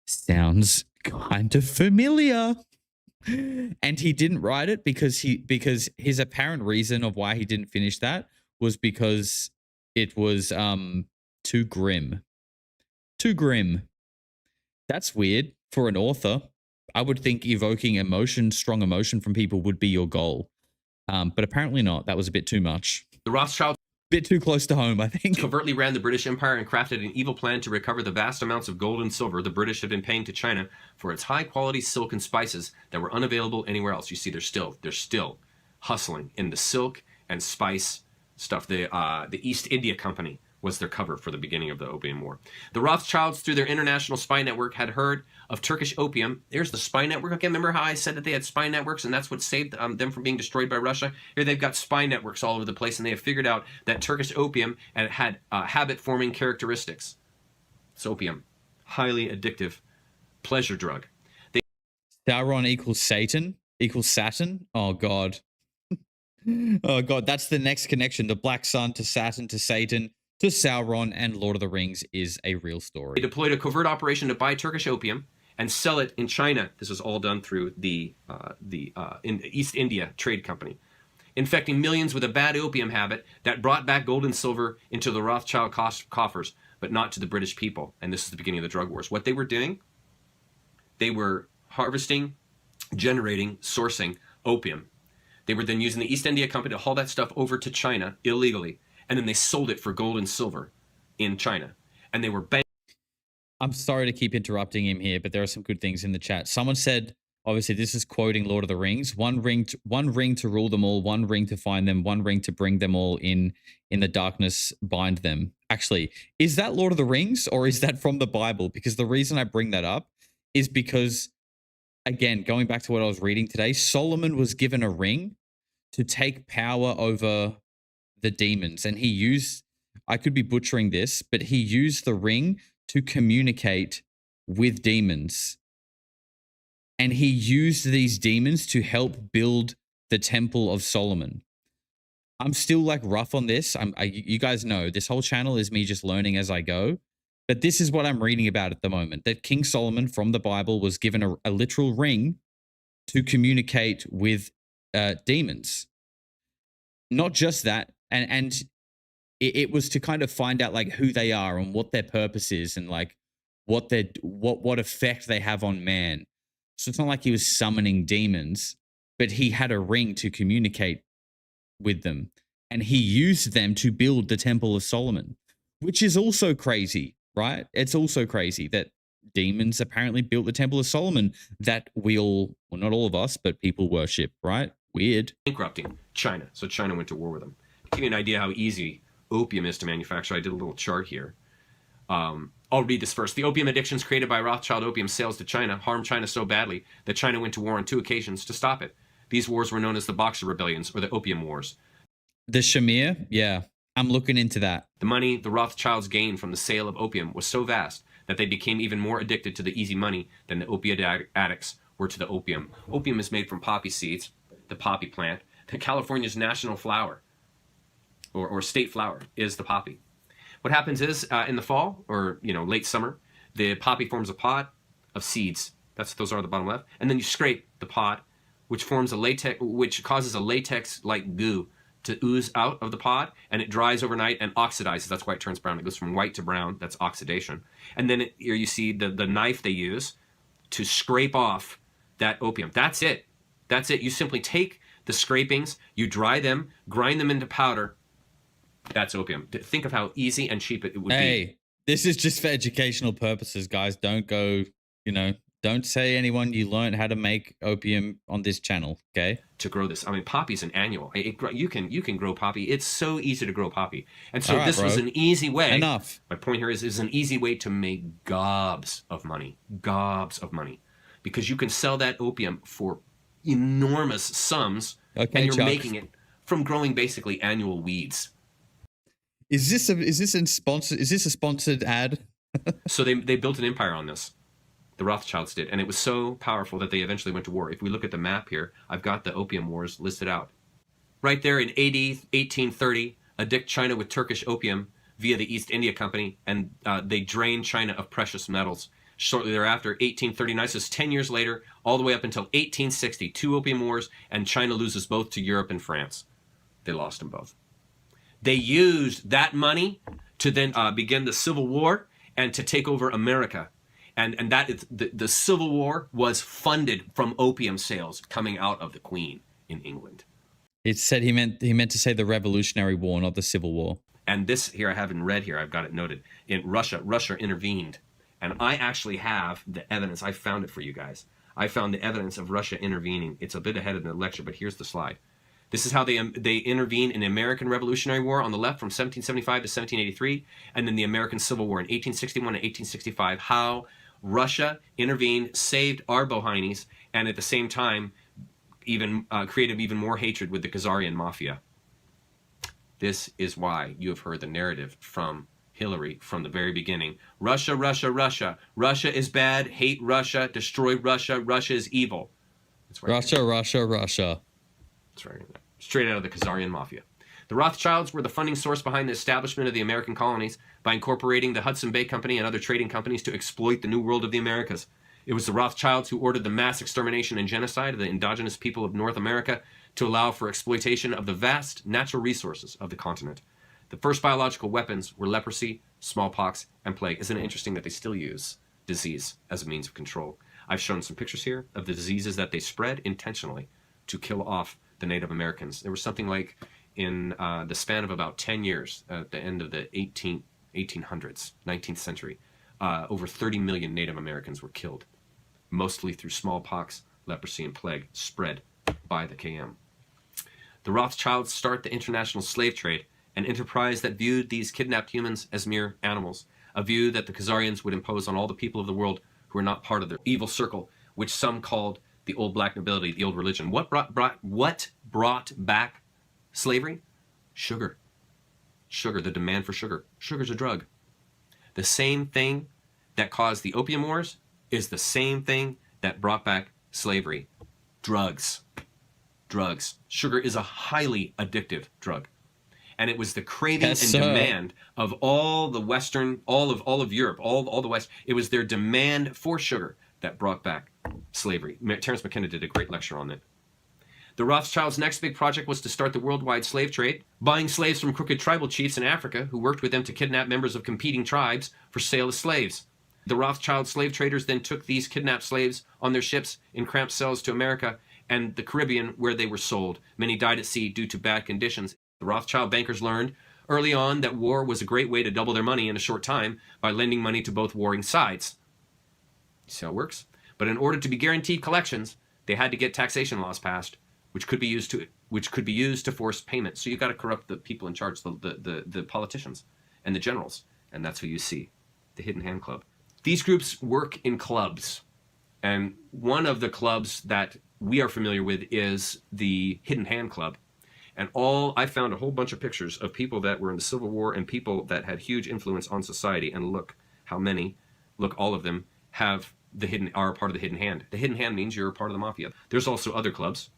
Sounds kind of familiar. And he didn't write it because his apparent reason of why he didn't finish that was because it was too grim. Too grim. That's weird for an author. I would think evoking emotion, strong emotion from people would be your goal. But apparently not. That was a bit too much. The Rothschilds Bit too close to home, I think. covertly ran the British Empire and crafted an evil plan to recover the vast amounts of gold and silver the British had been paying to China for its high-quality silk and spices that were unavailable anywhere else. You see, they're still hustling in the silk and spice stuff. The East India Company was their cover for the beginning of the Opium War. The Rothschilds, through their international spy network, had heard of Turkish opium. There's the spy network. Okay, remember how I said that they had spy networks and that's what saved them from being destroyed by Russia? Here they've got spy networks all over the place, and they have figured out that Turkish opium had habit-forming characteristics. It's opium. Highly addictive pleasure drug. Sauron equals Satan equals Saturn. Oh, God. Oh, God. That's the next connection. The Black Sun to Saturn to Satan to Sauron and Lord of the Rings is a real story. They deployed a covert operation to buy Turkish opium and sell it in China. This was all done through the East India Trade Company. infecting millions with a bad opium habit that brought back gold and silver into the Rothschild coffers, but not to the British people. And this is the beginning of the drug wars. What they were doing, they were harvesting, generating, sourcing opium. They were then using the East India Company to haul that stuff over to China illegally, and then they sold it for gold and silver in China. And they were I'm sorry to keep interrupting him here, but there are some good things in the chat. Someone said, obviously, this is quoting Lord of the Rings: one ring to rule them all, one ring to find them, one ring to bring them all in the darkness bind them. Actually, is that Lord of the Rings or is that from the Bible? Because the reason I bring that up is because, again, going back to what I was reading today, Solomon was given a ring to take power over the demons. And he used, I could be butchering this, but he used the ring to communicate with demons. And he used these demons to help build the Temple of Solomon. I'm still like rough on this. You guys know this whole channel is me just learning as I go. But this is what I'm reading about at the moment, that King Solomon from the Bible was given a literal ring to communicate with demons. Not just that, and it was to kind of find out like who they are and what their purpose is and like what effect they have on man. So it's not like he was summoning demons, but he had a ring to communicate with them. And he used them to build the Temple of Solomon, which is also crazy, right? It's also crazy that demons apparently built the Temple of Solomon that we all, well, not all of us, but people worship, right? Weird. bankrupting China. So China went to war with them. To give you an idea how easy opium is to manufacture, I did a little chart here. I'll read this first. The opium addictions created by Rothschild opium sales to China harmed China so badly that China went to war on 2 occasions to stop it. These wars were known as the Boxer Rebellions or the Opium Wars. The Shamir? Yeah, I'm looking into that. The money the Rothschilds gained from the sale of opium was so vast that they became even more addicted to the easy money than the opiate addicts were to the opium. Opium is made from poppy seeds, the poppy plant. California's national flower or state flower is the poppy. What happens is in the fall or late summer, the poppy forms a pod of seeds. Those are the bottom left, and then you scrape the pod, which causes a latex-like goo to ooze out of the pod, and it dries overnight and oxidizes. That's why it turns brown. It goes from white to brown. That's oxidation. And then here you see the knife they use to scrape off that opium. That's it. That's it. You simply take the scrapings, you dry them, grind them into powder. That's opium. Think of how easy and cheap it would be. Hey, this is just for educational purposes, guys. Don't go, don't say anyone you learned how to make opium on this channel, okay? To grow this. I mean, poppy's an annual. You can grow poppy. It's so easy to grow poppy. And so this was an easy way. Enough. My point here is an easy way to make gobs of money. Gobs of money. Because you can sell that opium for enormous sums, okay, and you're Chuck. making it from growing basically annual weeds. Is this a sponsored ad? So they built an empire on this. The Rothschilds did, and it was so powerful that they eventually went to war. If we look at the map here, I've got the opium wars listed out. Right there in AD 1830, addict China with Turkish opium via the East India Company, and they drained China of precious metals. Shortly thereafter, 1839, so it's 10 years later, all the way up until 1860, 2 opium wars, and China loses both to Europe and France. They lost them both. They used that money to then begin the Civil War and to take over America. And that is, the Civil War was funded from opium sales coming out of the Queen in England. It said he meant to say the Revolutionary War, not the Civil War. And this here I have in red here, I've got it noted. In Russia intervened. And I actually have the evidence. I found it for you guys. I found the evidence of Russia intervening. It's a bit ahead of the lecture, but here's the slide. This is how they intervened in the American Revolutionary War on the left from 1775 to 1783, and then the American Civil War in 1861 and 1865, how Russia intervened, saved our bohinies, and at the same time even created even more hatred with the Khazarian Mafia. This is why you have heard the narrative from Hillary from the very beginning. Russia, Russia, Russia. Russia is bad. Hate Russia. Destroy Russia. Russia is evil. That's right. Russia, Russia, Russia. That's right. Straight out of the Khazarian Mafia. The Rothschilds were the funding source behind the establishment of the American colonies by incorporating the Hudson Bay Company and other trading companies to exploit the New World of the Americas. It was the Rothschilds who ordered the mass extermination and genocide of the indigenous people of North America to allow for exploitation of the vast natural resources of the continent. The first biological weapons were leprosy, smallpox, and plague. Isn't it interesting that they still use disease as a means of control? I've shown some pictures here of the diseases that they spread intentionally to kill off the Native Americans. There was something like, in the span of about 10 years, at the end of the 1800s, 19th century, over 30 million Native Americans were killed, mostly through smallpox, leprosy, and plague spread by the KM. The Rothschilds start the international slave trade, an enterprise that viewed these kidnapped humans as mere animals, a view that the Khazarians would impose on all the people of the world who were not part of their evil circle, which some called the old black nobility, the old religion. What brought back slavery? Sugar. Sugar, the demand for sugar. Sugar's a drug. The same thing that caused the opium wars is the same thing that brought back slavery. Drugs. Drugs. Sugar is a highly addictive drug. And it was the craving and demand of all the Western, all of Europe, all the West. It was their demand for sugar that brought back slavery. Terence McKenna did a great lecture on it. The Rothschilds' next big project was to start the worldwide slave trade, buying slaves from crooked tribal chiefs in Africa who worked with them to kidnap members of competing tribes for sale as slaves. The Rothschild slave traders then took these kidnapped slaves on their ships in cramped cells to America and the Caribbean, where they were sold. Many died at sea due to bad conditions. The Rothschild bankers learned early on that war was a great way to double their money in a short time by lending money to both warring sides. You see how it works? But in order to be guaranteed collections, they had to get taxation laws passed, which could be used to force payment. So you've got to corrupt the people in charge, the politicians and the generals, and that's who you see, the Hidden Hand Club. These groups work in clubs, and one of the clubs that we are familiar with is the Hidden Hand Club. And I found a whole bunch of pictures of people that were in the Civil War and people that had huge influence on society. And look how many, all of them are part of the Hidden Hand. The Hidden Hand means you're a part of the mafia. There's also other clubs.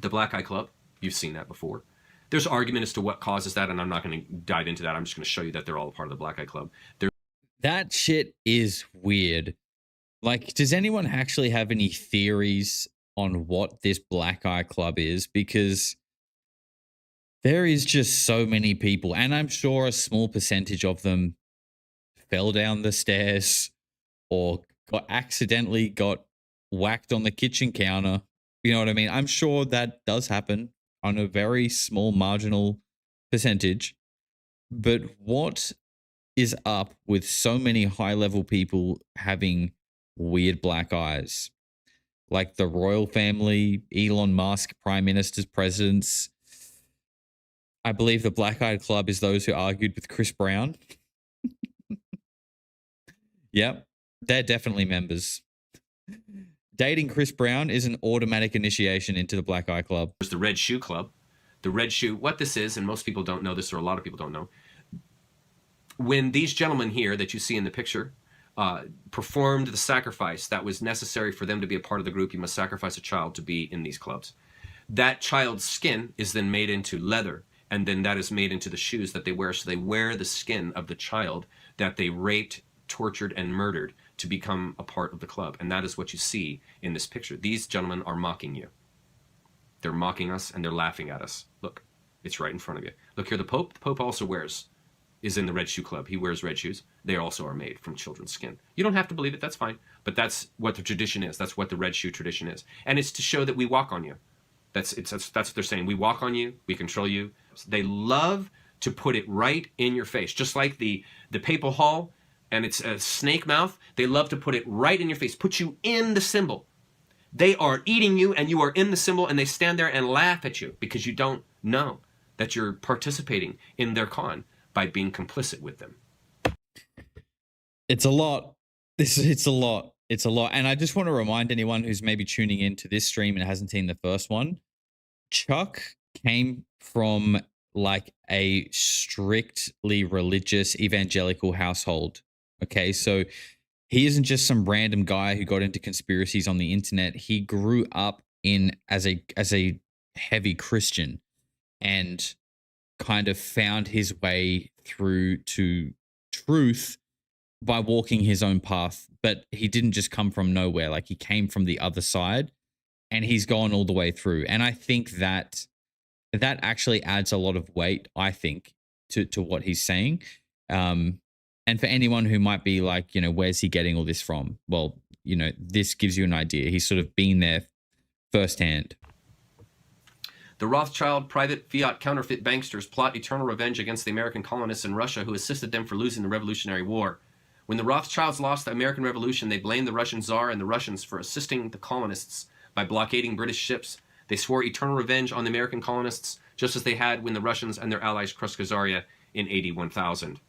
The Black Eye Club, you've seen that before. There's argument as to what causes that, and I'm not going to dive into that. I'm just going to show you that they're all a part of the Black Eye Club. That shit is weird. Like, does anyone actually have any theories on what this Black Eye Club is? Because there is just so many people, and I'm sure a small percentage of them fell down the stairs or accidentally got whacked on the kitchen counter. You know what I mean? I'm sure that does happen on a very small marginal percentage. But what is up with so many high-level people having weird black eyes? Like the royal family, Elon Musk, prime ministers, presidents. I believe the Black Eyed Club is those who argued with Chris Brown. Yep, they're definitely members. Dating Chris Brown is an automatic initiation into the Black Eye Club. There's the Red Shoe Club. The Red Shoe, what this is, and most people don't know this, or a lot of people don't know, when these gentlemen here that you see in the picture performed the sacrifice that was necessary for them to be a part of the group, you must sacrifice a child to be in these clubs. That child's skin is then made into leather, and then that is made into the shoes that they wear. So they wear the skin of the child that they raped, tortured, and murdered to become a part of the club. And that is what you see in this picture. These gentlemen are mocking you. They're mocking us, and they're laughing at us. Look, it's right in front of you. Look here, the Pope. The Pope also is in the Red Shoe Club. He wears red shoes. They also are made from children's skin. You don't have to believe it. That's fine. But that's what the tradition is. That's what the Red Shoe tradition is. And it's to show that we walk on you. That's what they're saying. We walk on you. We control you. They love to put it right in your face. Just like the papal hall and it's a snake mouth. They love to put it right in your face. Put you in the symbol. They are eating you and you are in the symbol, and they stand there and laugh at you because you don't know that you're participating in their con by being complicit with them. It's a lot. It's a lot. It's a lot. And I just want to remind anyone who's maybe tuning into this stream and hasn't seen the first one, Chuck came from like a strictly religious evangelical household. Okay, so he isn't just some random guy who got into conspiracies on the internet. He grew up as a heavy Christian and kind of found his way through to truth by walking his own path. But he didn't just come from nowhere. Like, he came from the other side. and he's gone all the way through. And I think that actually adds a lot of weight, I think, to what he's saying. And for anyone who might be like, where's he getting all this from? Well, this gives you an idea. He's sort of been there firsthand. The Rothschild private fiat counterfeit banksters plot eternal revenge against the American colonists in Russia who assisted them for losing the Revolutionary War. When the Rothschilds lost the American Revolution, they blamed the Russian Tsar and the Russians for assisting the colonists by blockading British ships. They swore eternal revenge on the American colonists, just as they had when the Russians and their allies crushed Khazaria in AD 1000.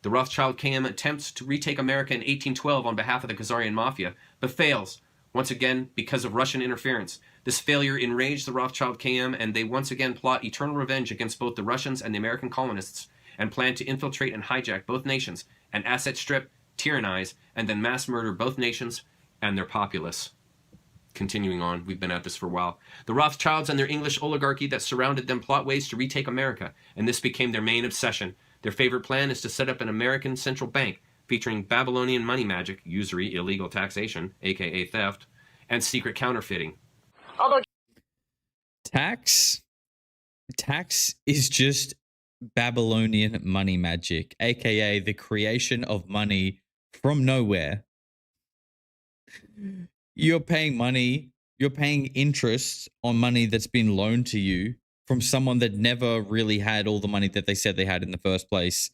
The Rothschild KM attempts to retake America in 1812 on behalf of the Khazarian Mafia, but fails, once again because of Russian interference. This failure enraged the Rothschild KM, and they once again plot eternal revenge against both the Russians and the American colonists, and plan to infiltrate and hijack both nations, and asset strip, tyrannize, and then mass murder both nations and their populace. Continuing on, we've been at this for a while. The Rothschilds and their English oligarchy that surrounded them plot ways to retake America, and this became their main obsession. Their favorite plan is to set up an American central bank featuring Babylonian money magic, usury, illegal taxation, aka theft, and secret counterfeiting. Although Tax is just Babylonian money magic, aka the creation of money from nowhere. You're paying interest on money that's been loaned to you from someone that never really had all the money that they said they had in the first place.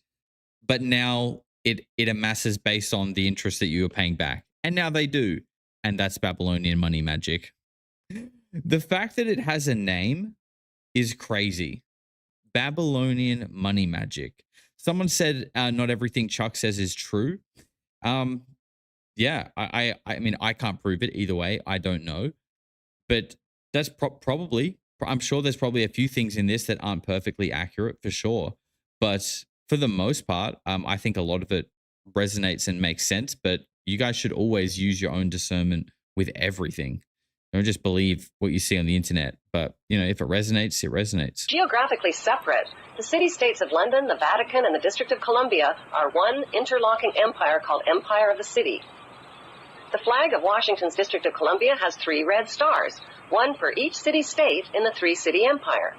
But now it amasses based on the interest that you were paying back. And now they do. And that's Babylonian money magic. The fact that it has a name is crazy. Babylonian money magic. Someone said not everything Chuck says is true. Yeah, I mean, I can't prove it either way. I don't know. But that's probably, I'm sure there's probably a few things in this that aren't perfectly accurate for sure. But for the most part, I think a lot of it resonates and makes sense. But you guys should always use your own discernment with everything. Don't just believe what you see on the internet. But, if it resonates, it resonates. geographically separate, the city-states of London, the Vatican, and the District of Columbia are one interlocking empire called Empire of the City. The flag of Washington's District of Columbia has 3 red stars, one for each city-state in the 3-city empire.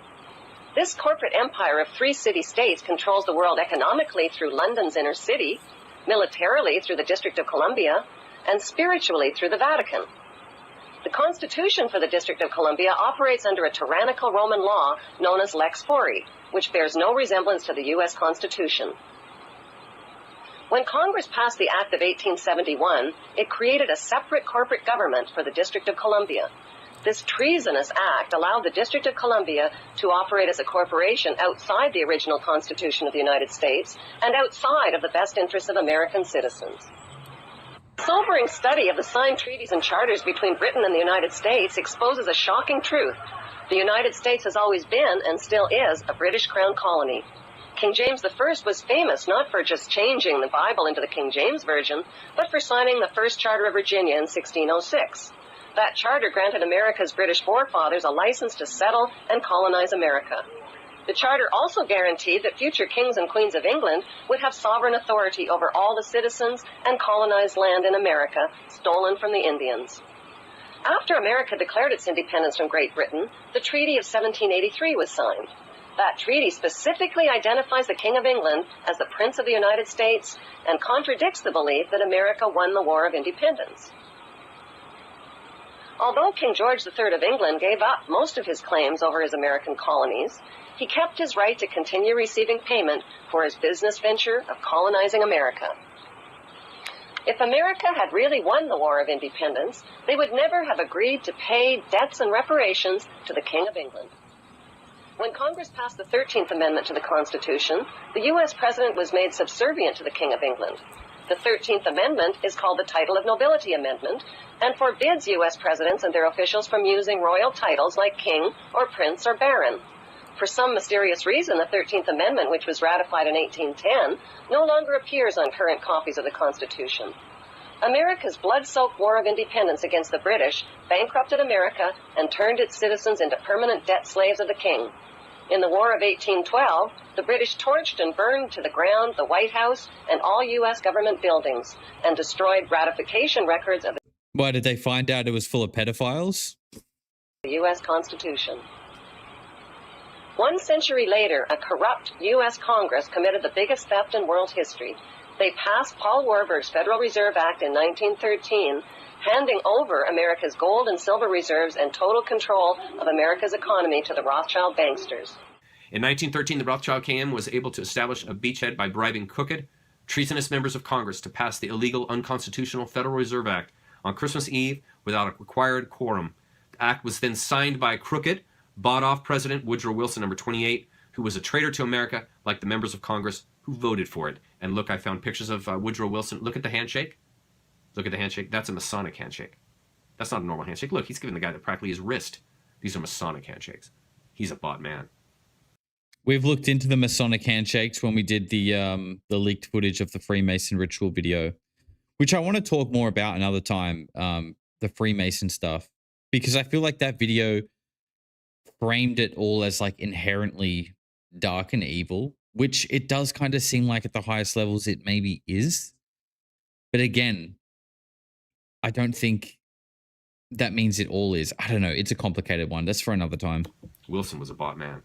This corporate empire of 3 city-states controls the world economically through London's inner city, militarily through the District of Columbia, and spiritually through the Vatican. The Constitution for the District of Columbia operates under a tyrannical Roman law known as Lex Fori, which bears no resemblance to the U.S. Constitution. When Congress passed the Act of 1871, it created a separate corporate government for the District of Columbia. This treasonous act allowed the District of Columbia to operate as a corporation outside the original Constitution of the United States and outside of the best interests of American citizens. A sobering study of the signed treaties and charters between Britain and the United States exposes a shocking truth. The United States has always been, and still is, a British Crown colony. King James I was famous not for just changing the Bible into the King James Version, but for signing the First Charter of Virginia in 1606. That charter granted America's British forefathers a license to settle and colonize America. The charter also guaranteed that future kings and queens of England would have sovereign authority over all the citizens and colonized land in America stolen from the Indians. After America declared its independence from Great Britain, the Treaty of 1783 was signed. That treaty specifically identifies the King of England as the Prince of the United States and contradicts the belief that America won the War of Independence. Although King George III of England gave up most of his claims over his American colonies, he kept his right to continue receiving payment for his business venture of colonizing America. If America had really won the War of Independence, they would never have agreed to pay debts and reparations to the King of England. When Congress passed the 13th Amendment to the Constitution, the U.S. President was made subservient to the King of England. The 13th Amendment is called the Title of Nobility Amendment and forbids U.S. presidents and their officials from using royal titles like King or Prince or Baron. For some mysterious reason, the 13th Amendment, which was ratified in 1810, no longer appears on current copies of the Constitution. America's blood-soaked War of Independence against the British bankrupted America and turned its citizens into permanent debt slaves of the King. In the War of 1812, the British torched and burned to the ground the White House and all U.S. government buildings and destroyed ratification records of the... Why did they find out it was full of pedophiles? the U.S. Constitution. 1 century later, a corrupt U.S. Congress committed the biggest theft in world history. They passed Paul Warburg's Federal Reserve Act in 1913, handing over America's gold and silver reserves and total control of America's economy to the Rothschild banksters. In 1913, the Rothschild KM was able to establish a beachhead by bribing crooked, treasonous members of Congress to pass the illegal, unconstitutional Federal Reserve Act on Christmas Eve without a required quorum. The act was then signed by crooked, bought-off President Woodrow Wilson, number 28, who was a traitor to America, like the members of Congress who voted for it. And look, I found pictures of Woodrow Wilson. Look at the handshake. Look at the handshake. That's a Masonic handshake. That's not a normal handshake. Look, he's giving the guy that practically his wrist. These are Masonic handshakes. He's a bought man. We've looked into the Masonic handshakes when we did the leaked footage of the Freemason ritual video, which I want to talk more about another time, the Freemason stuff, because I feel like that video framed it all as like inherently dark and evil, which it does kind of seem like at the highest levels it maybe is. But again, I don't think that means it all is. I don't know. It's a complicated one. That's for another time. Wilson was a bought man.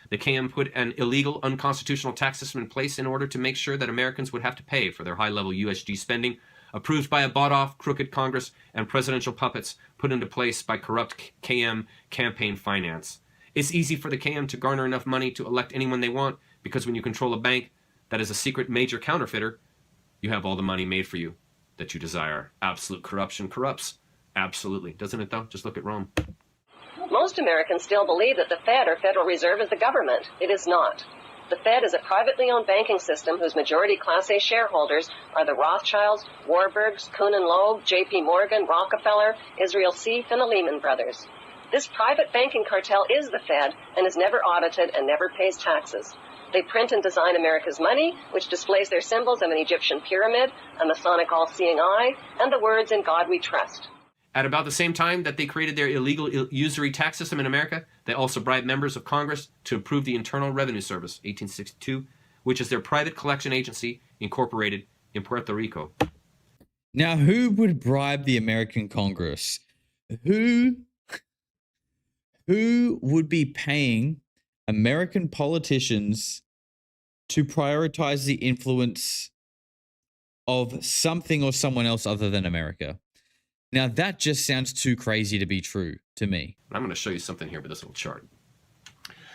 The KM put an illegal, unconstitutional tax system in place in order to make sure that Americans would have to pay for their high-level USG spending, approved by a bought-off, crooked Congress and presidential puppets put into place by corrupt KM campaign finance. It's easy for the KM to garner enough money to elect anyone they want, because when you control a bank that is a secret major counterfeiter, you have all the money made for you that you desire. Absolute corruption corrupts. Absolutely. Doesn't it, though? Just look at Rome. Most Americans still believe that the Fed, or Federal Reserve, is the government. It is not. The Fed is a privately owned banking system whose majority Class A shareholders are the Rothschilds, Warburgs, Kuhn and Loeb, J.P. Morgan, Rockefeller, Israel Seif, and the Lehman Brothers. This private banking cartel is the Fed and is never audited and never pays taxes. They print and design America's money, which displays their symbols of an Egyptian pyramid, a Masonic all-seeing eye, and the words "In God We Trust." At about the same time that they created their illegal usury tax system in America, they also bribed members of Congress to approve the Internal Revenue Service, 1862, which is their private collection agency incorporated in Puerto Rico. Now, who would bribe the American Congress? Who would be paying American politicians to prioritize the influence of something or someone else other than America? Now, that just sounds too crazy to be true to me. I'm going to show you something here with this little chart.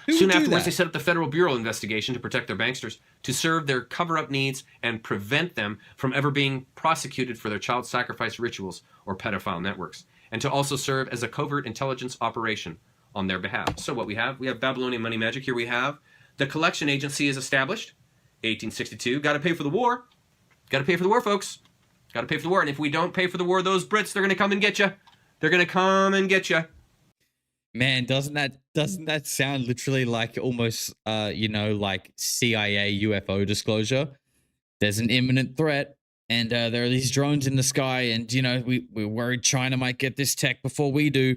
Who Soon would do afterwards, that? they set up the Federal Bureau investigation to protect their banksters, to serve their cover-up needs and prevent them from ever being prosecuted for their child sacrifice rituals or pedophile networks, and to also serve as a covert intelligence operation on their behalf. So what we have Babylonian money magic. Here we have the collection agency is established, 1862. Got to pay for the war. Got to pay for the war, folks. Got to pay for the war. And if we don't pay for the war, those Brits, they're going to come and get you. They're going to come and get you. Man, doesn't that sound literally like almost, like CIA UFO disclosure? There's an imminent threat, and there are these drones in the sky, and, we're worried China might get this tech before we do.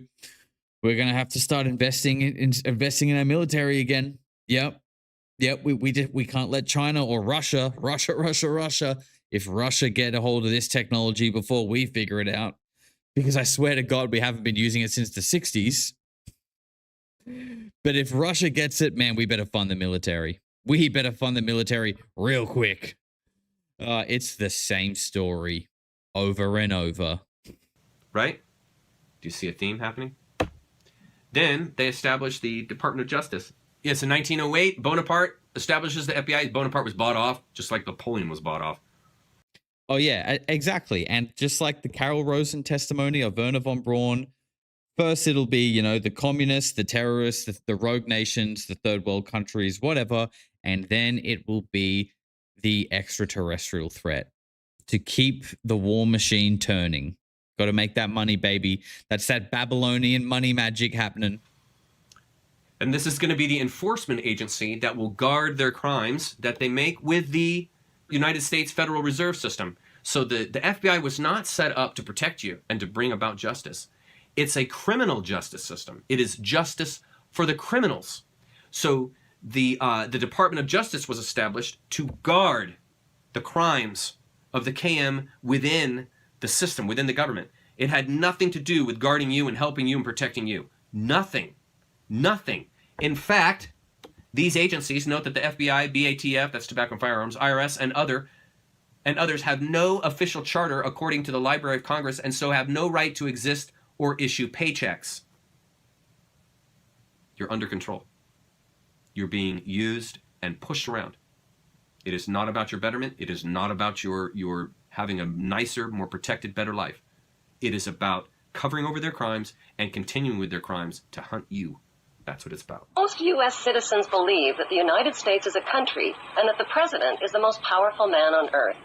We're going to have to start investing in our military again. Yep. We can't let China or Russia. If Russia get a hold of this technology before we figure it out, because I swear to God, we haven't been using it since the 60s. But if Russia gets it, man, we better fund the military. We better fund the military real quick. It's the same story over and over. Right? Do you see a theme happening? Then they established the Department of Justice. Yes, in 1908, Bonaparte establishes the FBI. Bonaparte was bought off, just like Napoleon was bought off. Oh, yeah, exactly. And just like the Carol Rosen testimony of Werner von Braun, first it'll be, the communists, the terrorists, the rogue nations, the third world countries, whatever. And then it will be the extraterrestrial threat to keep the war machine turning. Got to make that money, baby. That's that Babylonian money magic happening. And this is going to be the enforcement agency that will guard their crimes that they make with the United States Federal Reserve System. So the FBI was not set up to protect you and to bring about justice. It's a criminal justice system. It is justice for the criminals. So the Department of Justice was established to guard the crimes of the KM within the system, within the government. It had nothing to do with guarding you and helping you and protecting you. Nothing. Nothing. In fact, these agencies note that the FBI, BATF, that's Tobacco and Firearms, IRS, and others have no official charter according to the Library of Congress, and so have no right to exist or issue paychecks. You're under control. You're being used and pushed around. It is not about your betterment. It is not about your having a nicer, more protected, better life. It is about covering over their crimes and continuing with their crimes to hunt you. That's what it's about. Most U.S. citizens believe that the United States is a country and that the president is the most powerful man on earth.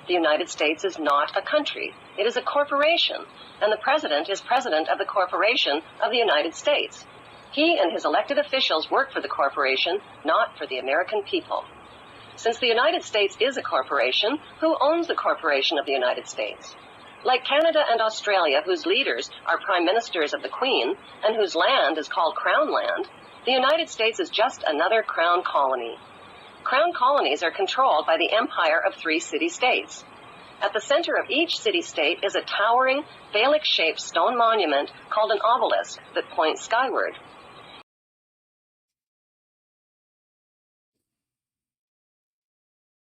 The United States is not a country. It is a corporation, and the president is president of the corporation of the United States. He and his elected officials work for the corporation, not for the American people. Since the United States is a corporation, who owns the corporation of the United States? Like Canada and Australia, whose leaders are prime ministers of the Queen, and whose land is called Crown Land, the United States is just another crown colony. Crown colonies are controlled by the empire of 3 city-states. At the center of each city-state is a towering, phallic-shaped stone monument called an obelisk that points skyward.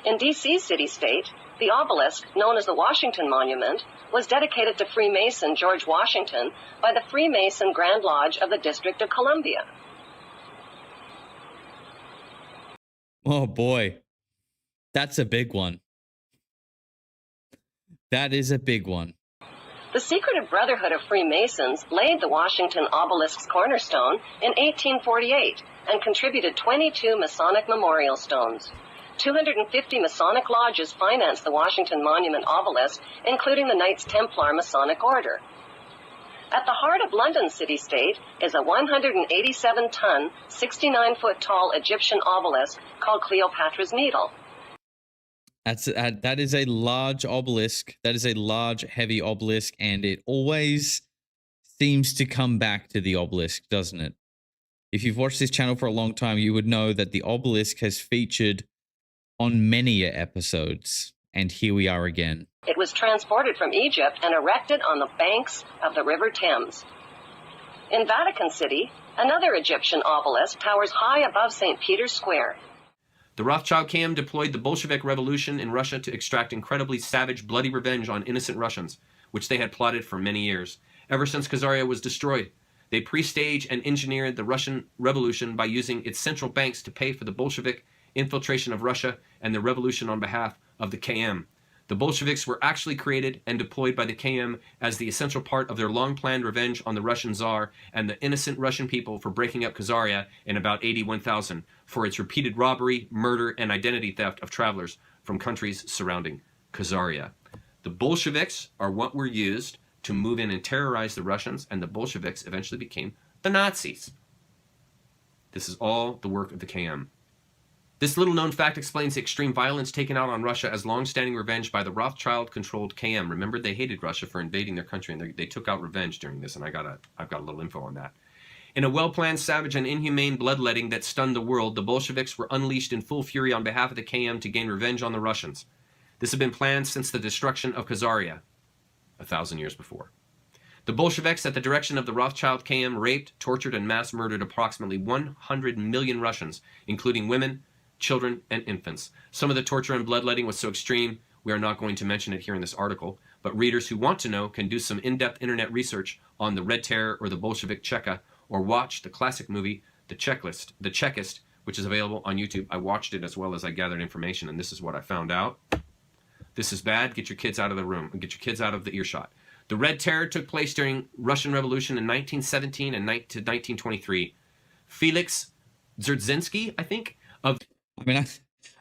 In D.C. city-state, the obelisk, known as the Washington Monument, was dedicated to Freemason George Washington by the Freemason Grand Lodge of the District of Columbia. Oh boy, that's a big one. That is a big one. The secretive Brotherhood of Freemasons laid the Washington obelisk's cornerstone in 1848 and contributed 22 Masonic memorial stones. 250 Masonic lodges financed the Washington Monument obelisk, including the Knights Templar Masonic Order. At the heart of London city-state is a 187-ton, 69-foot-tall Egyptian obelisk called Cleopatra's Needle. That is a large obelisk. That is a large, heavy obelisk, and it always seems to come back to the obelisk, doesn't it? If you've watched this channel for a long time, you would know that the obelisk has featured on many episodes, and here we are again. It was transported from Egypt and erected on the banks of the River Thames. In Vatican City, another Egyptian obelisk towers high above St. Peter's Square. The Rothschild KM deployed the Bolshevik Revolution in Russia to extract incredibly savage, bloody revenge on innocent Russians, which they had plotted for many years. Ever since Khazaria was destroyed, they pre-staged and engineered the Russian Revolution by using its central banks to pay for the Bolshevik infiltration of Russia and the revolution on behalf of the KM. The Bolsheviks were actually created and deployed by the KM as the essential part of their long-planned revenge on the Russian Tsar and the innocent Russian people for breaking up Khazaria in about 81,000 for its repeated robbery, murder, and identity theft of travelers from countries surrounding Khazaria. The Bolsheviks are what were used to move in and terrorize the Russians, and the Bolsheviks eventually became the Nazis. This is all the work of the KM. This little-known fact explains the extreme violence taken out on Russia as long-standing revenge by the Rothschild-controlled KM. Remember, they hated Russia for invading their country, and they took out revenge during this, and I've got a little info on that. In a well-planned, savage, and inhumane bloodletting that stunned the world, the Bolsheviks were unleashed in full fury on behalf of the KM to gain revenge on the Russians. This had been planned since the destruction of Khazaria, 1,000 years before. The Bolsheviks, at the direction of the Rothschild KM, raped, tortured, and mass murdered approximately 100 million Russians, including women, children, and infants. Some of the torture and bloodletting was so extreme, we are not going to mention it here in this article, but readers who want to know can do some in-depth internet research on the Red Terror or the Bolshevik Cheka, or watch the classic movie, The Chekist, which is available on YouTube. I watched it as well as I gathered information, and this is what I found out. This is bad. Get your kids out of the room. Get your kids out of the earshot. The Red Terror took place during Russian Revolution in 1917 and to 1923. Felix Dzerzhinsky, I think, of...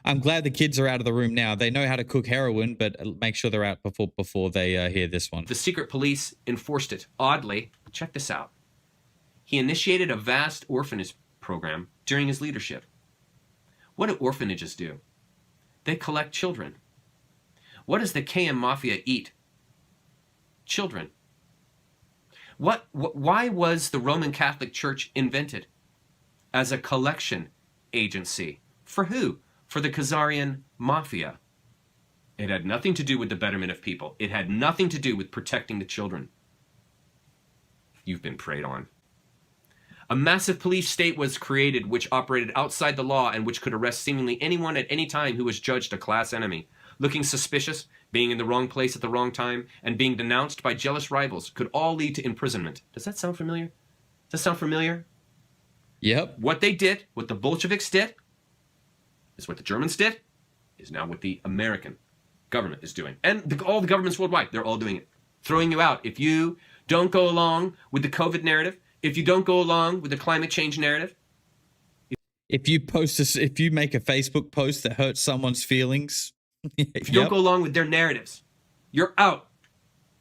I'm glad the kids are out of the room now. They know how to cook heroin, but make sure they're out before they hear this one. The secret police enforced it. Oddly, check this out. He initiated a vast orphanage program during his leadership. What do orphanages do? They collect children. What does the KM Mafia eat? Children. Why was the Roman Catholic Church invented? As a collection agency. For who? For the Khazarian Mafia. It had nothing to do with the betterment of people. It had nothing to do with protecting the children. You've been preyed on. A massive police state was created which operated outside the law and which could arrest seemingly anyone at any time who was judged a class enemy. Looking suspicious, being in the wrong place at the wrong time, and being denounced by jealous rivals could all lead to imprisonment. Does that sound familiar? Does that sound familiar? Yep. What they did, what the Bolsheviks did, is what the Germans did, is now what the American government is doing. And all the governments worldwide, they're all doing it. Throwing you out. If you don't go along with the COVID narrative, if you don't go along with the climate change narrative, If you make a Facebook post that hurts someone's feelings, if you don't go along with their narratives, you're out.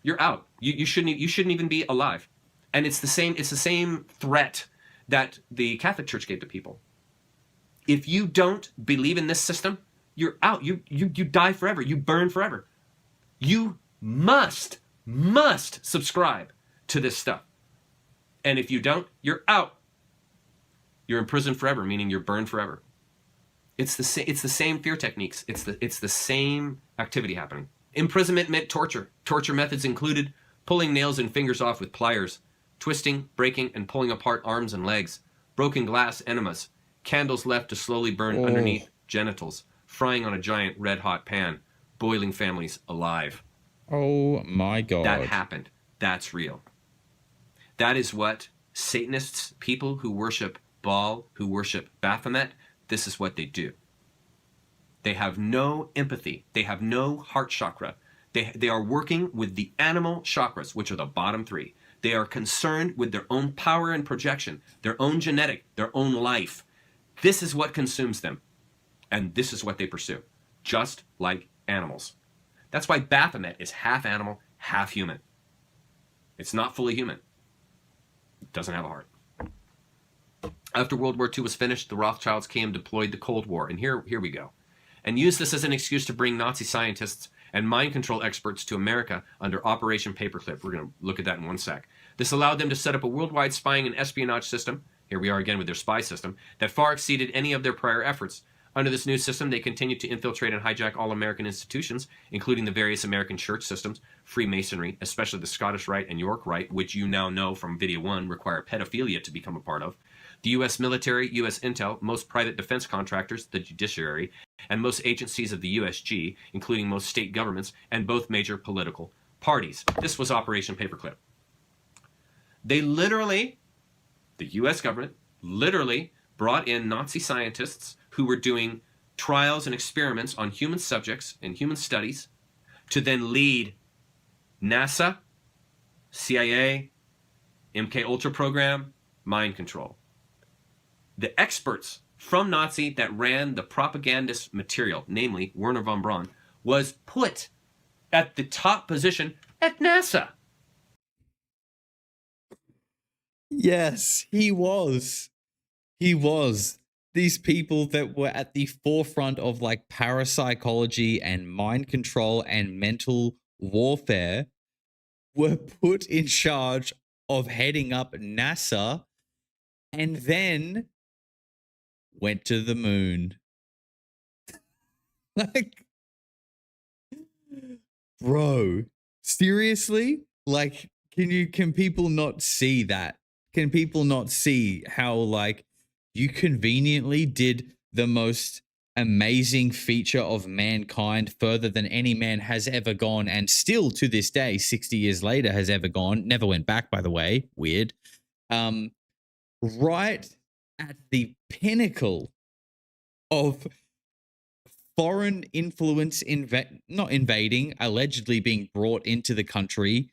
You're out. You shouldn't even be alive. And it's the same threat that the Catholic Church gave to people. If you don't believe in this system, you're out. You die forever. You burn forever. You must subscribe to this stuff. And if you don't, you're out. You're in prison forever, meaning you're burned forever. It's the same fear techniques. It's the same activity happening. Imprisonment meant torture. Torture methods included pulling nails and fingers off with pliers, twisting, breaking, and pulling apart arms and legs, broken glass enemas, candles left to slowly burn underneath genitals, frying on a giant red-hot pan, boiling families alive. Oh my God. That happened. That's real. That is what Satanists, people who worship Baal, who worship Baphomet, this is what they do. They have no empathy. They have no heart chakra. They are working with the animal chakras, which are the bottom three. They are concerned with their own power and projection, their own genetic, their own life. This is what consumes them. And this is what they pursue, just like animals. That's why Baphomet is half animal, half human. It's not fully human. It doesn't have a heart. After World War II was finished, the Rothschilds came and deployed the Cold War, and here we go, and used this as an excuse to bring Nazi scientists and mind control experts to America under Operation Paperclip. We're going to look at that in one sec. This allowed them to set up a worldwide spying and espionage system, here we are again with their spy system, that far exceeded any of their prior efforts. Under this new system, they continued to infiltrate and hijack all American institutions, including the various American church systems, Freemasonry, especially the Scottish Rite and York Rite, which you now know from Video 1 require pedophilia to become a part of, the U.S. military, U.S. intel, most private defense contractors, the judiciary, and most agencies of the USG, including most state governments, and both major political parties. This was Operation Paperclip. They literally, the U.S. government, literally brought in Nazi scientists who were doing trials and experiments on human subjects and human studies to then lead NASA, CIA, MK Ultra program, mind control. The experts from Nazi that ran the propagandist material, namely Werner von Braun, was put at the top position at NASA. Yes, he was. He was. These people that were at the forefront of like parapsychology and mind control and mental warfare were put in charge of heading up NASA and then went to the moon. Like, bro, seriously? Like, can people not see that? Can people not see how, like, you conveniently did the most amazing feature of mankind further than any man has ever gone, and still to this day, 60 years later, has ever gone, never went back, by the way, weird, right at the pinnacle of foreign influence, not invading, allegedly being brought into the country,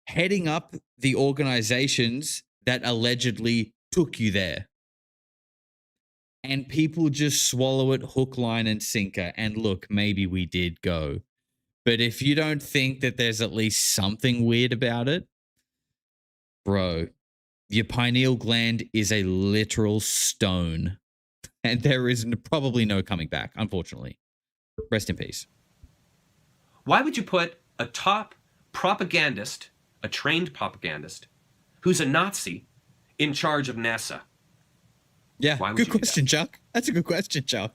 heading up the organizations that allegedly took you there. And people just swallow it hook, line, and sinker. And look, maybe we did go. But if you don't think that there's at least something weird about it, bro, your pineal gland is a literal stone. And there is probably no coming back, unfortunately. Rest in peace. Why would you put a top propagandist, a trained propagandist, who's a Nazi, in charge of NASA? Yeah, good question, Chuck. That's a good question, Chuck.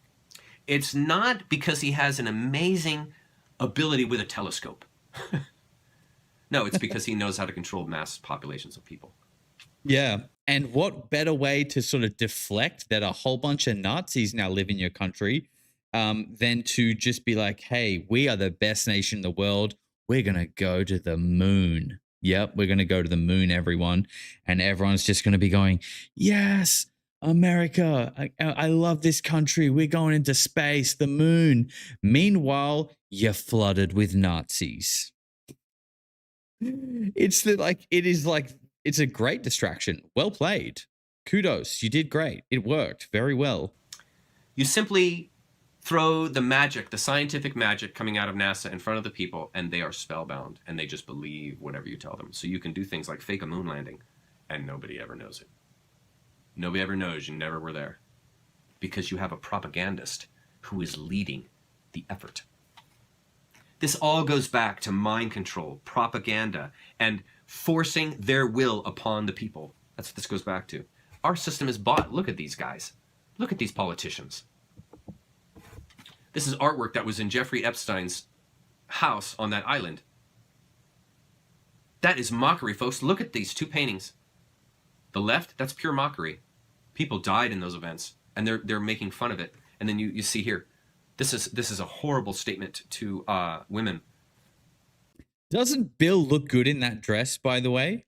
It's not because he has an amazing ability with a telescope. No, it's because he knows how to control mass populations of people. Yeah. And what better way to sort of deflect that a whole bunch of Nazis now live in your country than to just be like, hey, we are the best nation in the world. We're going to go to the moon. Yep, we're going to go to the moon, everyone. And everyone's just going to be going, yes, America, I love this country. We're going into space, the moon. Meanwhile, you're flooded with Nazis. It's a great distraction. Well played. Kudos. You did great. It worked very well. You simply throw the magic, the scientific magic coming out of NASA in front of the people, and they are spellbound, and they just believe whatever you tell them. So you can do things like fake a moon landing, and nobody ever knows it. Nobody ever knows you never were there, because you have a propagandist who is leading the effort. This all goes back to mind control, propaganda, and forcing their will upon the people. That's what this goes back to. Our system is bought. Look at these guys. Look at these politicians. This is artwork that was in Jeffrey Epstein's house on that island. That is mockery, folks. Look at these two paintings. The left, that's pure mockery. People died in those events, and they're making fun of it. And then you see here, this is a horrible statement to women. Doesn't Bill look good in that dress, by the way?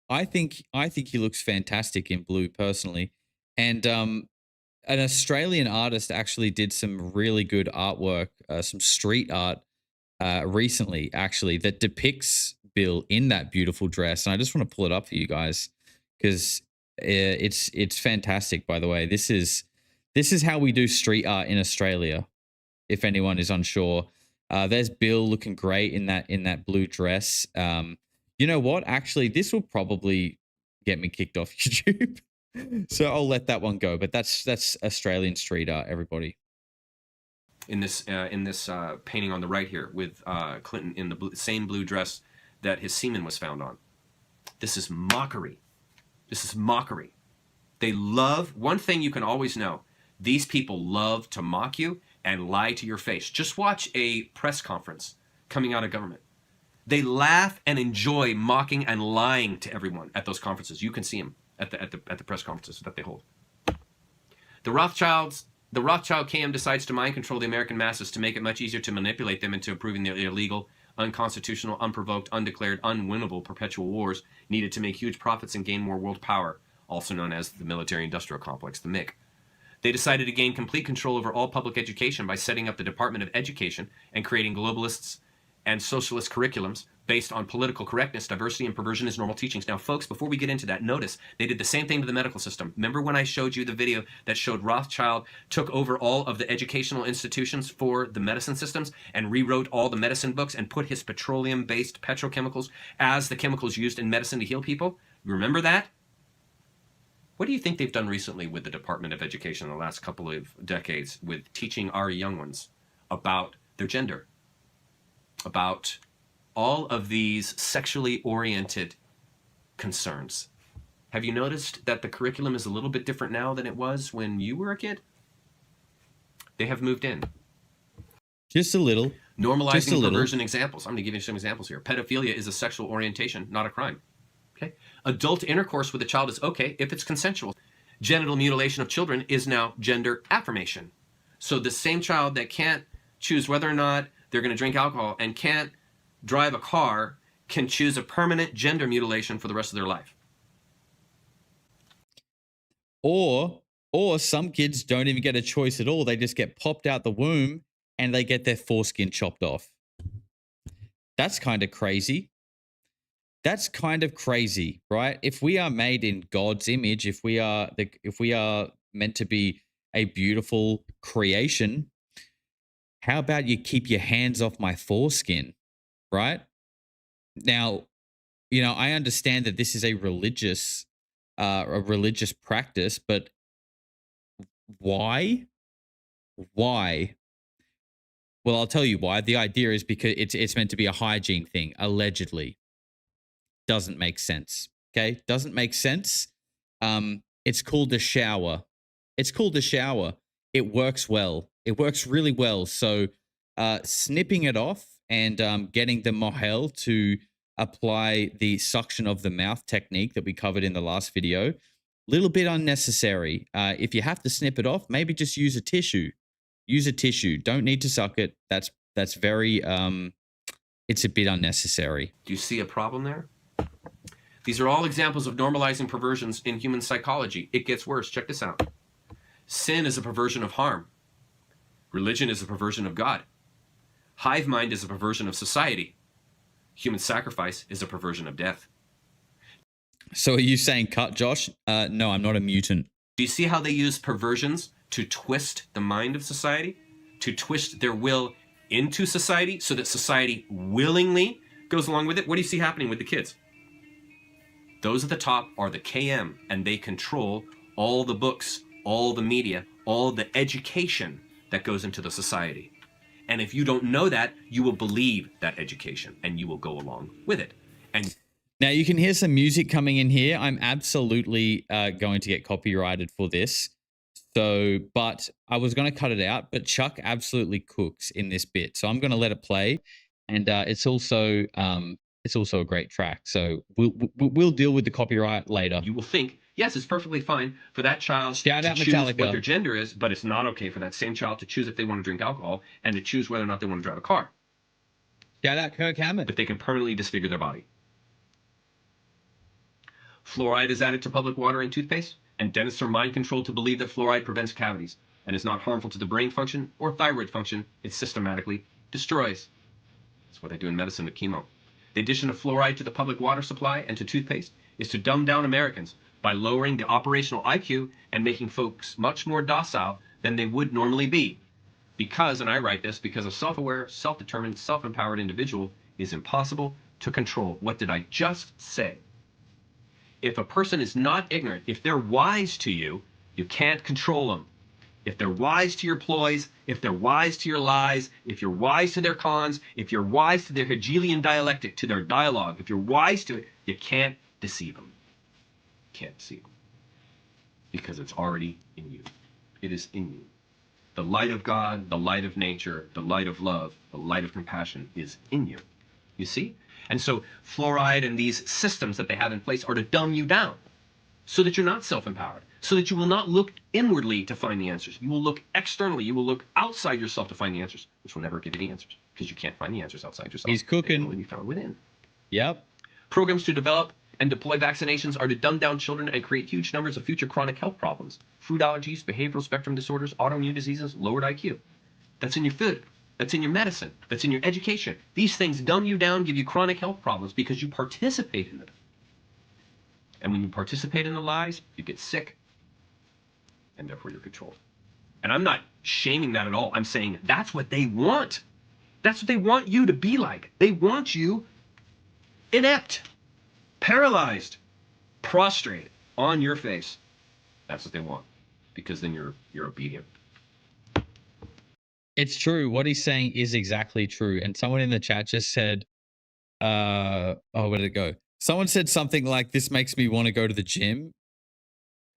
I think he looks fantastic in blue, personally. And an Australian artist actually did some really good artwork, some street art recently, actually, that depicts Bill in that beautiful dress. And I just want to pull it up for you guys because it's fantastic. By the way, this is how we do street art in Australia. If anyone is unsure, there's Bill looking great in that blue dress. You know what? Actually, this will probably get me kicked off YouTube. So I'll let that one go. But that's Australian street art, everybody. In this painting on the right here with Clinton in the same blue dress that his semen was found on. This is mockery. This is mockery. They love, one thing you can always know, these people love to mock you and lie to your face. Just watch a press conference coming out of government. They laugh and enjoy mocking and lying to everyone at those conferences. You can see them at the press conferences that they hold. The Rothschild KM decides to mind control the American masses to make it much easier to manipulate them into approving their illegal, unconstitutional, unprovoked, undeclared, unwinnable perpetual wars needed to make huge profits and gain more world power, also known as the military-industrial complex, the MIC. They decided to gain complete control over all public education by setting up the Department of Education and creating globalists and socialist curriculums based on political correctness, diversity, and perversion as normal teachings. Now, folks, before we get into that, notice they did the same thing to the medical system. Remember when I showed you the video that showed Rothschild took over all of the educational institutions for the medicine systems and rewrote all the medicine books and put his petroleum-based petrochemicals as the chemicals used in medicine to heal people? Remember that? What do you think they've done recently with the Department of Education in the last couple of decades with teaching our young ones about their gender, about all of these sexually oriented concerns? Have you noticed that the curriculum is a little bit different now than it was when you were a kid? They have moved in. Just a little. Normalizing perversion examples. I'm going to give you some examples here. Pedophilia is a sexual orientation, not a crime. Okay. Adult intercourse with a child is okay if it's consensual. Genital mutilation of children is now gender affirmation. So the same child that can't choose whether or not they're going to drink alcohol and can't drive a car can choose a permanent gender mutilation for the rest of their life. Or some kids don't even get a choice at all. They just get popped out the womb and they get their foreskin chopped off. That's kind of crazy. That's kind of crazy, right? If we are made in God's image, if we are meant to be a beautiful creation, how about you keep your hands off my foreskin, right? Now, you know, I understand that this is a religious practice, but why? Why? Well, I'll tell you why. The idea is because it's meant to be a hygiene thing, allegedly. Doesn't make sense. Okay? Doesn't make sense. It's called a shower. It's called a shower. It works well. It works really well. So snipping it off and getting the mohel to apply the suction of the mouth technique that we covered in the last video. Little bit unnecessary. If you have to snip it off, maybe just use a tissue. Use a tissue. Don't need to suck it. That's very it's a bit unnecessary. Do you see a problem there? These are all examples of normalizing perversions in human psychology. It gets worse. Check this out. Sin is a perversion of harm. Religion is a perversion of God. Hive mind is a perversion of society. Human sacrifice is a perversion of death. So are you saying cut, Josh? No, I'm not a mutant. Do you see how they use perversions to twist the mind of society? To twist their will into society so that society willingly goes along with it? What do you see happening with the kids? Those at the top are the KM, and they control all the books, all the media, all the education that goes into the society. And if you don't know that, you will believe that education, and you will go along with it. And now you can hear some music coming in here. I'm absolutely going to get copyrighted for this. So, but I was going to cut it out, but Chuck absolutely cooks in this bit. So I'm going to let it play. And it's also a great track. So we'll deal with the copyright later. you will think, yes, it's perfectly fine for that child Shout to out choose Metallica. what their gender is, but it's not okay for that same child to choose if they want to drink alcohol and to choose whether or not they want to drive a car. Shout out Kirk Hammett. But they can permanently disfigure their body. Fluoride is added to public water and toothpaste, and dentists are mind controlled to believe that fluoride prevents cavities and is not harmful to the brain function or thyroid function. It systematically destroys. That's what they do in medicine with chemo. The addition of fluoride to the public water supply and to toothpaste is to dumb down Americans by lowering the operational IQ and making folks much more docile than they would normally be. Because, and I write this, because a self-aware, self-determined, self-empowered individual is impossible to control. What did I just say? If a person is not ignorant, if they're wise to you, you can't control them. If they're wise to your ploys, if they're wise to your lies, if you're wise to their cons, if you're wise to their Hegelian dialectic, to their dialogue, if you're wise to it, you can't deceive them. Can't deceive them. Because it's already in you. It is in you. The light of God, the light of nature, the light of love, the light of compassion is in you. You see? And so fluoride and these systems that they have in place are to dumb you down so that you're not self-empowered, so that you will not look inwardly to find the answers. You will look externally. You will look outside yourself to find the answers, which will never give you the answers because you can't find the answers outside yourself. He's cooking. They can only be found within. Yep. Programs to develop and deploy vaccinations are to dumb down children and create huge numbers of future chronic health problems. Food allergies, behavioral spectrum disorders, autoimmune diseases, lowered IQ. That's in your food. That's in your medicine. That's in your education. These things dumb you down, give you chronic health problems because you participate in them. And when you participate in the lies, you get sick. And therefore you're controlled. And I'm not shaming that at all. I'm saying that's what they want. That's what they want you to be like. They want you inept, paralyzed, prostrate on your face. That's what they want. Because then you're obedient. It's true. What he's saying is exactly true. And someone in the chat just said, where did it go? Someone said something like, this makes me want to go to the gym.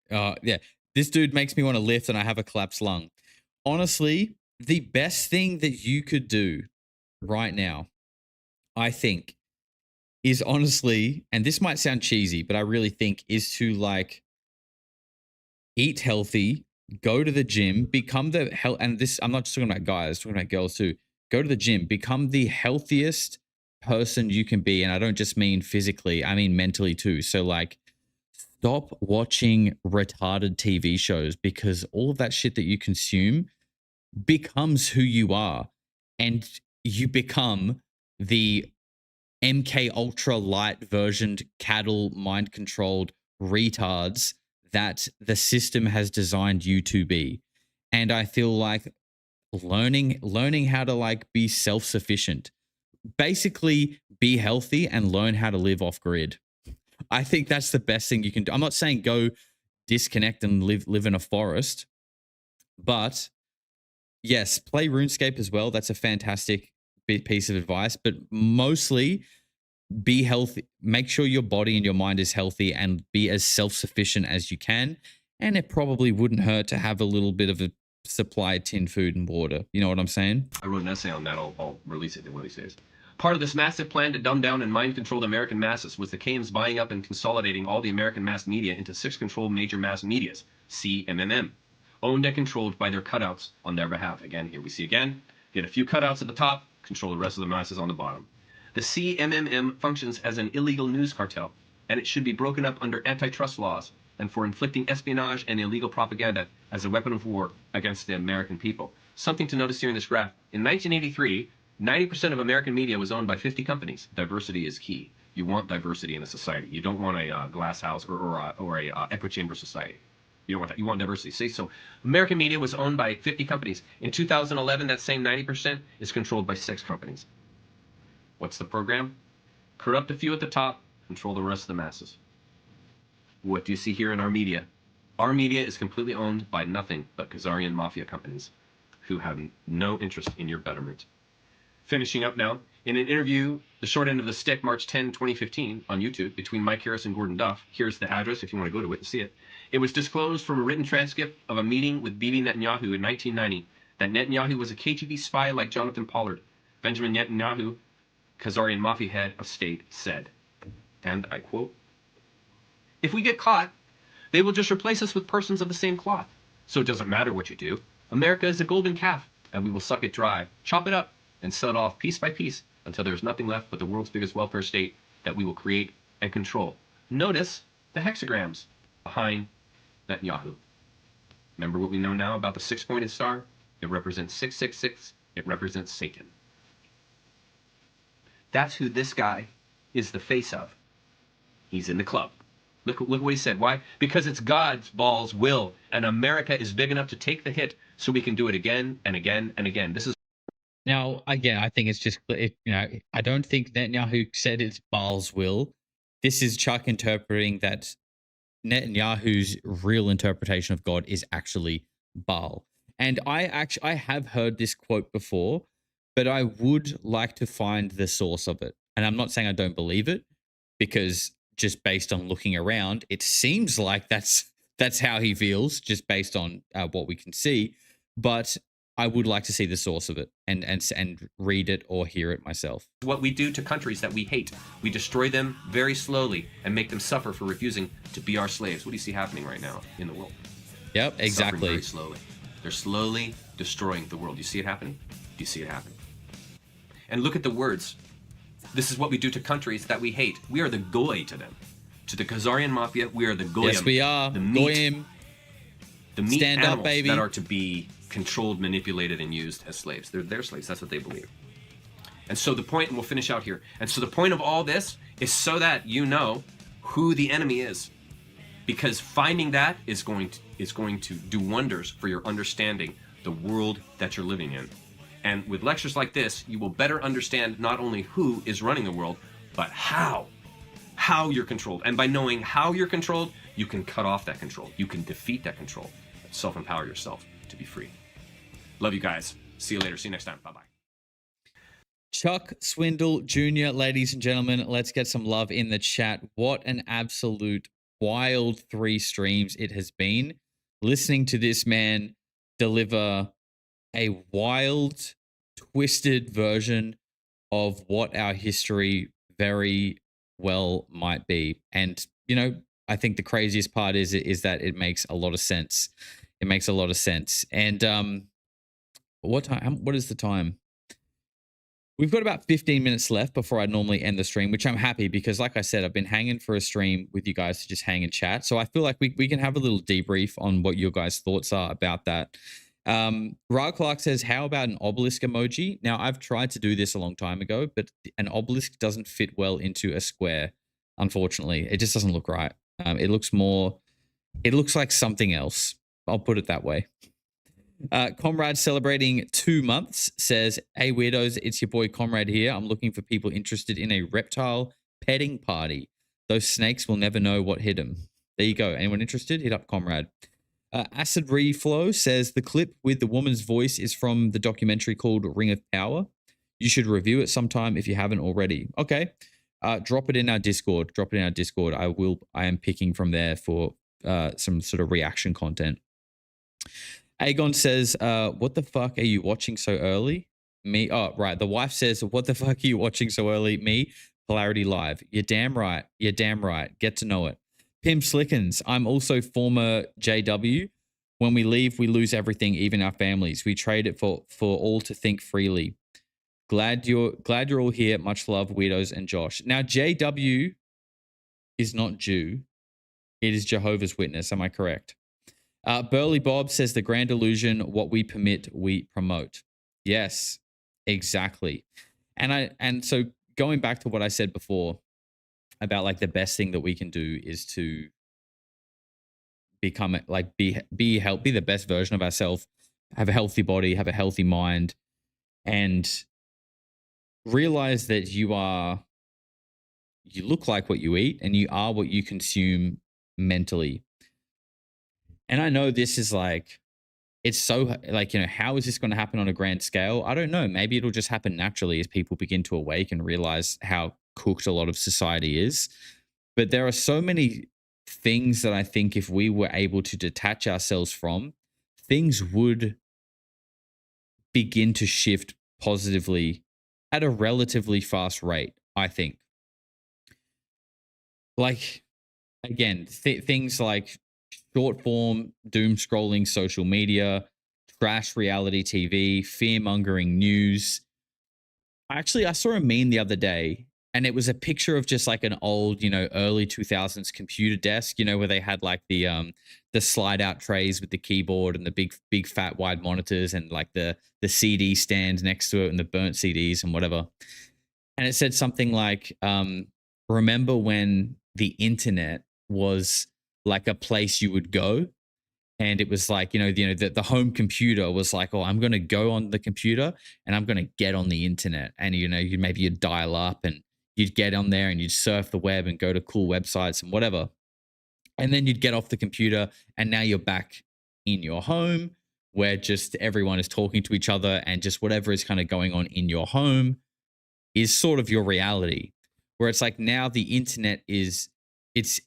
Yeah, this dude makes me want to lift and I have a collapsed lung. Honestly, the best thing that you could do right now, I think, is honestly, and this might sound cheesy, but I really think is to like eat healthy, go to the gym, become the health. And this, I'm not just talking about guys, I'm talking about girls too. Go to the gym, become the healthiest person you can be. And I don't just mean physically, I mean mentally too. So like, stop watching retarded TV shows because all of that shit that you consume becomes who you are. And you become the MK Ultra light versioned cattle mind controlled retards that the system has designed you to be. And I feel like learning how to like be self-sufficient, basically be healthy and learn how to live off grid. I think that's the best thing you can do. I'm not saying go disconnect and live in a forest, but yes, play RuneScape as well. That's a fantastic piece of advice, but mostly be healthy. Make sure your body and your mind is healthy and be as self-sufficient as you can. And it probably wouldn't hurt to have a little bit of a supply of tin food and water. You know what I'm saying? I wrote an essay on that. I'll release it in one of these days. Part of this massive plan to dumb down and mind control the American masses was the Keynes buying up and consolidating all the American mass media into 6 controlled major mass medias, CMMM, owned and controlled by their cutouts on their behalf. Again, here we see again, get a few cutouts at the top, control the rest of the masses on the bottom. The CMMM functions as an illegal news cartel, and it should be broken up under antitrust laws and for inflicting espionage and illegal propaganda as a weapon of war against the American people. Something to notice here in this graph. In 1983, 90% of American media was owned by 50 companies. Diversity is key. You want diversity in a society. You don't want a glass house or a echo chamber society. You don't want that. You want diversity. See, so American media was owned by 50 companies. In 2011, that same 90% is controlled by 6 companies. What's the program? Corrupt a few at the top, control the rest of the masses. What do you see here in our media? Our media is completely owned by nothing but Khazarian Mafia companies who have no interest in your betterment. Finishing up now, in an interview, The Short End of the Stick, March 10, 2015, on YouTube, between Mike Harris and Gordon Duff, here's the address if you want to go to it and see it. It was disclosed from a written transcript of a meeting with Bibi Netanyahu in 1990 that Netanyahu was a KGB spy like Jonathan Pollard. Benjamin Netanyahu, Khazarian Mafia head of state, said, and I quote, "If we get caught, they will just replace us with persons of the same cloth. So it doesn't matter what you do. America is a golden calf, and we will suck it dry, chop it up, and sell it off piece by piece until there's nothing left but the world's biggest welfare state that we will create and control." Notice the hexagrams behind Netanyahu. Remember what we know now about the 6-pointed star? It represents 666. It represents Satan. That's who this guy is the face of. He's in the club. Look what he said. Why? Because it's God's ball's will, and America is big enough to take the hit so we can do it again and again and again. This is Now, again, I think it's just, I don't think Netanyahu said it's Baal's will. This is Chuck interpreting that Netanyahu's real interpretation of God is actually Baal. And I have heard this quote before, but I would like to find the source of it. And I'm not saying I don't believe it, because just based on looking around, it seems like that's how he feels, just based on what we can see. But I would like to see the source of it and read it or hear it myself. what we do to countries that we hate. We destroy them very slowly and make them suffer for refusing to be our slaves. What do you see happening right now in the world? Yep, exactly. Suffering very slowly. They're slowly destroying the world. Do you see it happening? Do you see it happening? And look at the words. This is what we do to countries that we hate. We are the goy to them. To the Khazarian Mafia, we are the goyim. Yes, we are. The meat, Goyim. the meat Stand up, animals baby. that are to be controlled, manipulated, and used as slaves. They're their slaves. That's what they believe. And so the point, and we'll finish out here. And so the point of all this is so that you know who the enemy is. Because finding that is going to do wonders for your understanding the world that you're living in. And with lectures like this, you will better understand not only who is running the world, but how you're controlled. And by knowing how you're controlled, you can cut off that control. You can defeat that control. Self-empower yourself to be free. Love you guys. See you later. See you next time. Bye-bye. Chuck Swindoll Jr., ladies and gentlemen, let's get some love in the chat. What an absolute wild 3 streams it has been. Listening to this man deliver a wild, twisted version of what our history very well might be. And, you know, I think the craziest part is that it makes a lot of sense. It makes a lot of sense. And what is the time? We've got about 15 minutes left before I normally end the stream, which I'm happy because, like I said, I've been hanging for a stream with you guys to just hang and chat. So I feel like we can have a little debrief on what your guys' thoughts are about that. Ra Clark says, how about an obelisk emoji? Now, I've tried to do this a long time ago, but an obelisk doesn't fit well into a square, unfortunately. It just doesn't look right. It looks like something else. I'll put it that way. Comrade celebrating 2 months says, hey weirdos, it's your boy Comrade here. I'm looking for people interested in a reptile petting party. Those snakes will never know what hit them. There you go. Anyone interested? Hit up Comrade. Acid Reflow says the clip with the woman's voice is from the documentary called Ring of Power. You should review it sometime if you haven't already. Okay. Drop it in our Discord. I am picking from there for some sort of reaction content. Aegon says, what the fuck are you watching so early? Me. Oh, right. The wife says, "What the fuck are you watching so early?" Me. Polarity Live. You're damn right. You're damn right. Get to know it. Pim Slickens. I'm also former JW. When we leave, we lose everything, even our families. We trade it for all to think freely. Glad you're all here. Much love, Weirdos and Josh. Now, JW is not Jew. It is Jehovah's Witness. Am I correct? Burley Bob says the grand illusion, what we permit, we promote. Yes, exactly. And so going back to what I said before about like the best thing that we can do is to become like be healthy, be the best version of ourselves, have a healthy body, have a healthy mind, and realize that you look like what you eat and you are what you consume mentally. And I know this is like, it's so like, how is this going to happen on a grand scale? I don't know. Maybe it'll just happen naturally as people begin to awake and realize how cooked a lot of society is. But there are so many things that I think if we were able to detach ourselves from, things would begin to shift positively at a relatively fast rate, I think. Like, again, things like short form, doom scrolling social media, trash reality TV, fear mongering news. Actually, I saw a meme the other day and it was a picture of just like an old, early 2000s computer desk, where they had like the slide out trays with the keyboard and the big fat wide monitors and like the CD stand next to it and the burnt CDs and whatever. And it said something like, remember when the internet was like a place you would go, and it was like, the home computer was like, oh, I'm going to go on the computer and I'm going to get on the internet. And, you'd dial up and you'd get on there and you'd surf the web and go to cool websites and whatever. And then you'd get off the computer and now you're back in your home where just everyone is talking to each other and just whatever is kind of going on in your home is sort of your reality. Where it's like now the internet it's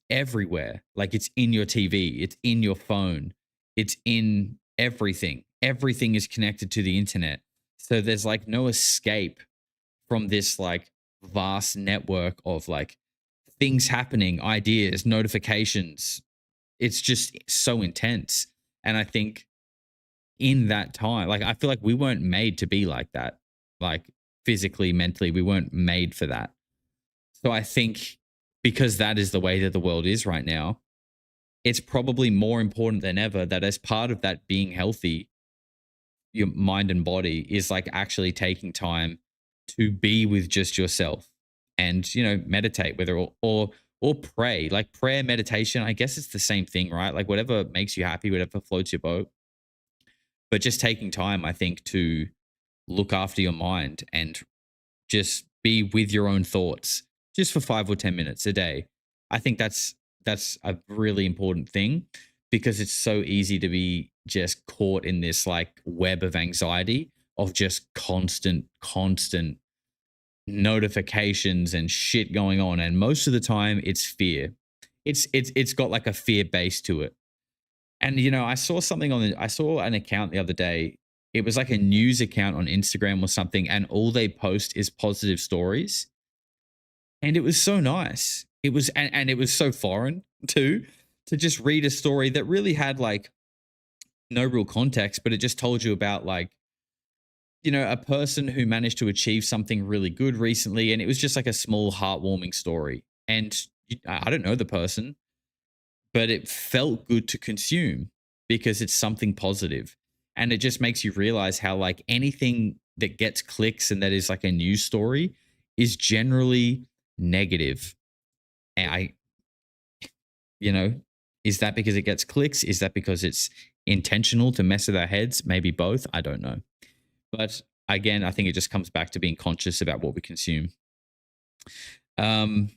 everywhere. Like it's in your TV, it's in your phone, it's in everything. Everything is connected to the internet. So there's like no escape from this like vast network of like things happening, ideas, notifications. It's just so intense. And I think in that time, like I feel like we weren't made to be like that. Like physically, mentally, we weren't made for that. So I think because that is the way that the world is right now, it's probably more important than ever that as part of that being healthy, your mind and body is like actually taking time to be with just yourself and, meditate, whether or pray. Like prayer, meditation, I guess it's the same thing, right? Like whatever makes you happy, whatever floats your boat. But just taking time, I think, to look after your mind and just be with your own thoughts just for 5 or 10 minutes a day. I think that's a really important thing because it's so easy to be just caught in this like web of anxiety of just constant notifications and shit going on. And most of the time it's fear. It's got like a fear base to it. And I saw something I saw an account the other day. It was like a news account on Instagram or something, and all they post is positive stories. And it was so nice. It was, and it was so foreign too, to just read a story that really had like no real context, but it just told you about like, a person who managed to achieve something really good recently. And it was just like a small heartwarming story. And I don't know the person, but it felt good to consume because it's something positive. And it just makes you realize how like anything that gets clicks and that is like a news story is generally negative. And is that because it gets clicks? Is that because it's intentional to mess with our heads? Maybe both. I don't know. But again, I think it just comes back to being conscious about what we consume. Ethan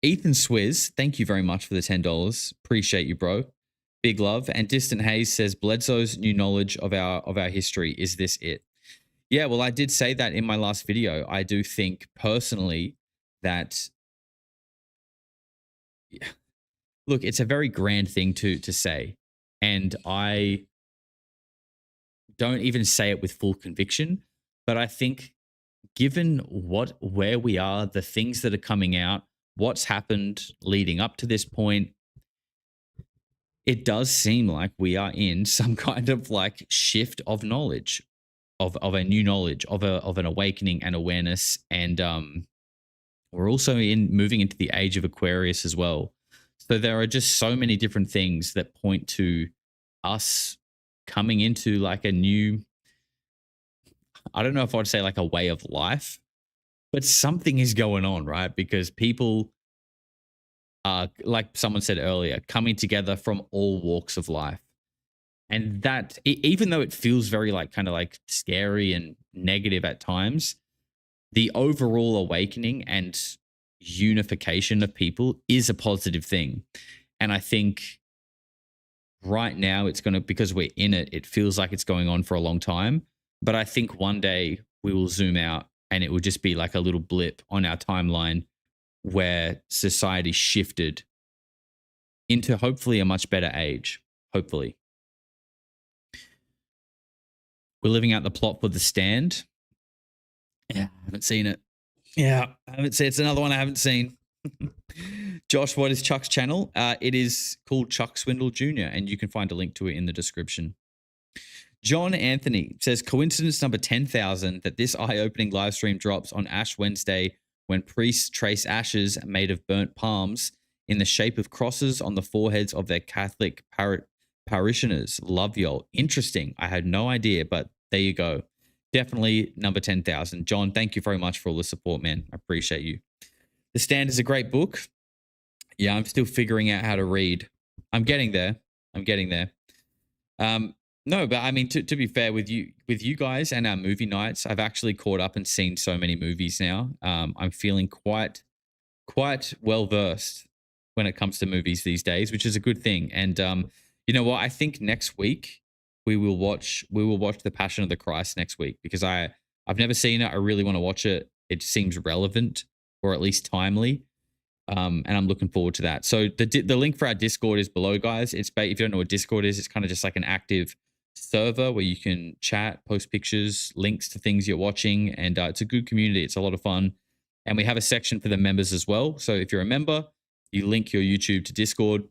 Swizz, thank you very much for the $10. Appreciate you, bro. Big love. And Distant Hayes says Bledsoe's new knowledge of our history. Is this it? Yeah, well, I did say that in my last video. I do think personally that, look, it's a very grand thing to say. And I don't even say it with full conviction. But I think given where we are, the things that are coming out, what's happened leading up to this point, it does seem like we are in some kind of like shift of knowledge, of a new knowledge, of an awakening and awareness. And we're also moving into the age of Aquarius as well. So there are just so many different things that point to us coming into like a new, I don't know if I'd say like a way of life, but something is going on, right? Because people are, like someone said earlier, coming together from all walks of life. And that, even though it feels very like kind of like scary and negative at times, the overall awakening and unification of people is a positive thing. And I think right now it's going to, because we're in it, it feels like it's going on for a long time. But I think one day we will zoom out and it will just be like a little blip on our timeline where society shifted into hopefully a much better age. Hopefully. We're living out the plot for The Stand. Yeah, I haven't seen it. Yeah, I haven't seen it. It's another one I haven't seen. Josh, what is Chuck's channel? It is called Chuck Swindoll Jr., and you can find a link to it in the description. John Anthony says, coincidence number 10,000 that this eye-opening live stream drops on Ash Wednesday when priests trace ashes made of burnt palms in the shape of crosses on the foreheads of their Catholic parishioners. Love y'all. Interesting. I had no idea, but there you go. Definitely number 10,000. John, thank you very much for all the support, man. I appreciate you. The Stand is a great book. Yeah, I'm still figuring out how to read. I'm getting there. No, but I mean, to be fair with you guys and our movie nights, I've actually caught up and seen so many movies now. I'm feeling quite well versed when it comes to movies these days, which is a good thing. And you know what? I think next week we will watch The Passion of the Christ next week, because I've never seen it. I really want to watch it. It seems relevant, or at least timely. And I'm looking forward to that. So the link for our Discord is below, guys. If you don't know what Discord is, it's kind of just like an active server where you can chat, post pictures, links to things you're watching, and it's a good community. It's a lot of fun. And we have a section for the members as well. So if you're a member, you link your YouTube to Discord,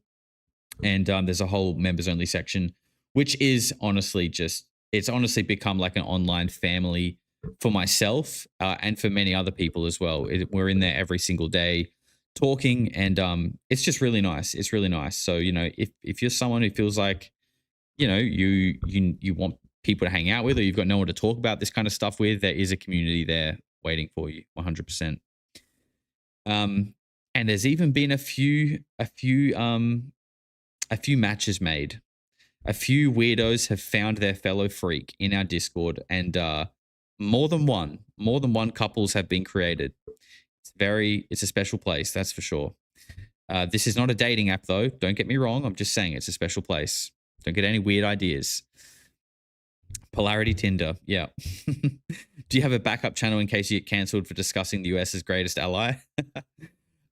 and there's a whole members only section, which is honestly it's honestly become like an online family for myself and for many other people as well. We're in there every single day talking, and it's just really nice. It's really nice. So, you know, if you're someone who feels like, you know, you want people to hang out with, or you've got no one to talk about this kind of stuff with, there is a community there waiting for you, 100%. And there's even been a few matches made. A few weirdos have found their fellow freak in our Discord, and more than one couples have been created. It's a special place, that's for sure. This is not a dating app, though. Don't get me wrong. I'm just saying it's a special place. Don't get any weird ideas. Polarity Tinder, yeah. Do you have a backup channel in case you get cancelled for discussing the US's greatest ally?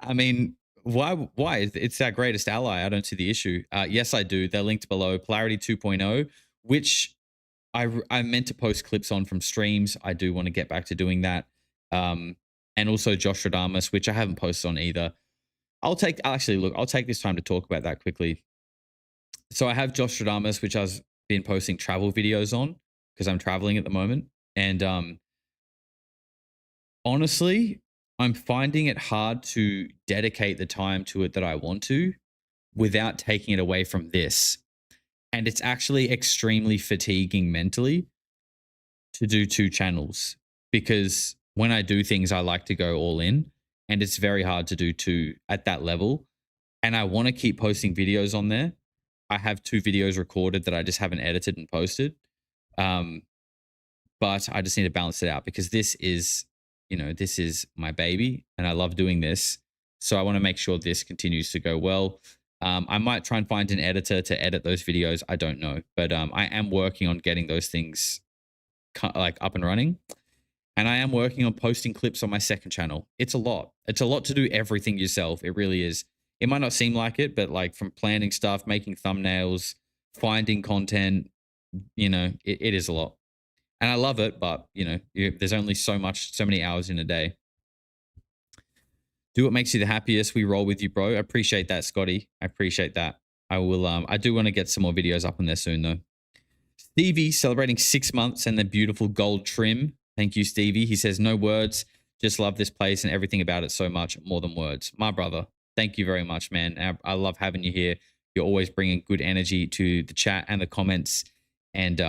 I mean, why? It's our greatest ally. I don't see the issue. Yes, I do. They're linked below. Polarity 2.0, which I meant to post clips on from streams. I do want to get back to doing that. And also Josh Radamus, which I haven't posted on either. I'll take this time to talk about that quickly. So I have Josh Radamus, which I've been posting travel videos on because I'm traveling at the moment. And honestly, I'm finding it hard to dedicate the time to it that I want to without taking it away from this. And it's actually extremely fatiguing mentally to do two channels, because when I do things, I like to go all in, and it's very hard to do two at that level. And I want to keep posting videos on there. I have 2 videos recorded that I just haven't edited and posted. But I just need to balance it out, because this is my baby and I love doing this. So I want to make sure this continues to go well. I might try and find an editor to edit those videos. I don't know, but I am working on getting those things like up and running. And I am working on posting clips on my second channel. It's a lot. It's a lot to do everything yourself. It really is. It might not seem like it, but like from planning stuff, making thumbnails, finding content, you know, it is a lot. And I love it, but there's only so many hours in a day. Do what makes you the happiest. We roll with you, bro. I appreciate that, Scotty. I appreciate that. I will. I do want to get some more videos up on there soon, though. Stevie celebrating 6 months and the beautiful gold trim. Thank you, Stevie. He says, no words. Just love this place and everything about it so much. More than words. My brother, thank you very much, man. I love having you here. You're always bringing good energy to the chat and the comments. And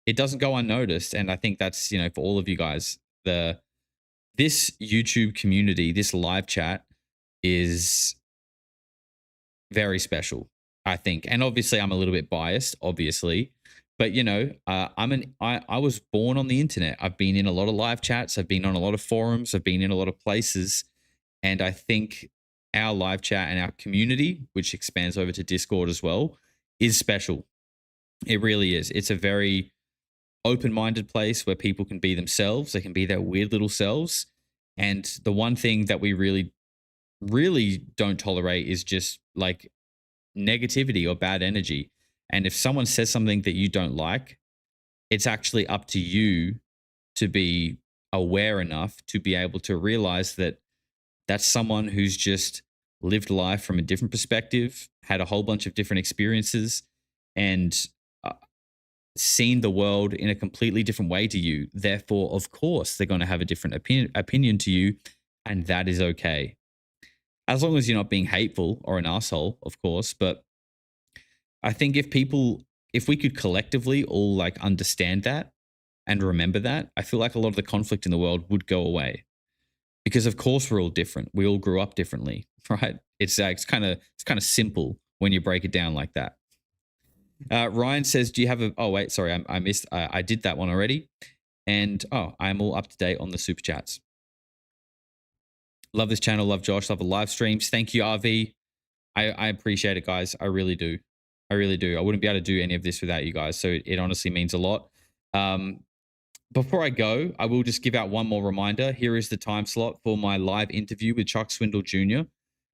it doesn't go unnoticed. And I think that's, for all of you guys, this YouTube community, this live chat is very special, I think. And obviously I'm a little bit biased, obviously, but I was born on the internet. I've been in a lot of live chats. I've been on a lot of forums. I've been in a lot of places. And I think our live chat and our community, which expands over to Discord as well, is special. It really is. It's a very open-minded place where people can be themselves. They can be their weird little selves. And the one thing that we really, really don't tolerate is just like negativity or bad energy. And if someone says something that you don't like, it's actually up to you to be aware enough to be able to realize that that's someone who's just lived life from a different perspective, had a whole bunch of different experiences, and seen the world in a completely different way to you. Therefore, of course, they're going to have a different opinion to you, and that is okay. As long as you're not being hateful or an asshole, of course. But I think if we could collectively all like understand that and remember that, I feel like a lot of the conflict in the world would go away. Because of course we're all different. We all grew up differently, right? It's kind of simple when you break it down like that. Ryan says, do you have oh wait, sorry, I missed, I did that one already. And I'm all up to date on the super chats. Love this channel, love Josh, love the live streams. Thank you, RV. I appreciate it, guys. I really do. I really do. I wouldn't be able to do any of this without you guys. So it honestly means a lot. Before I go, I will just give out one more reminder. Here is the time slot for my live interview with Chuck Swindoll Jr.,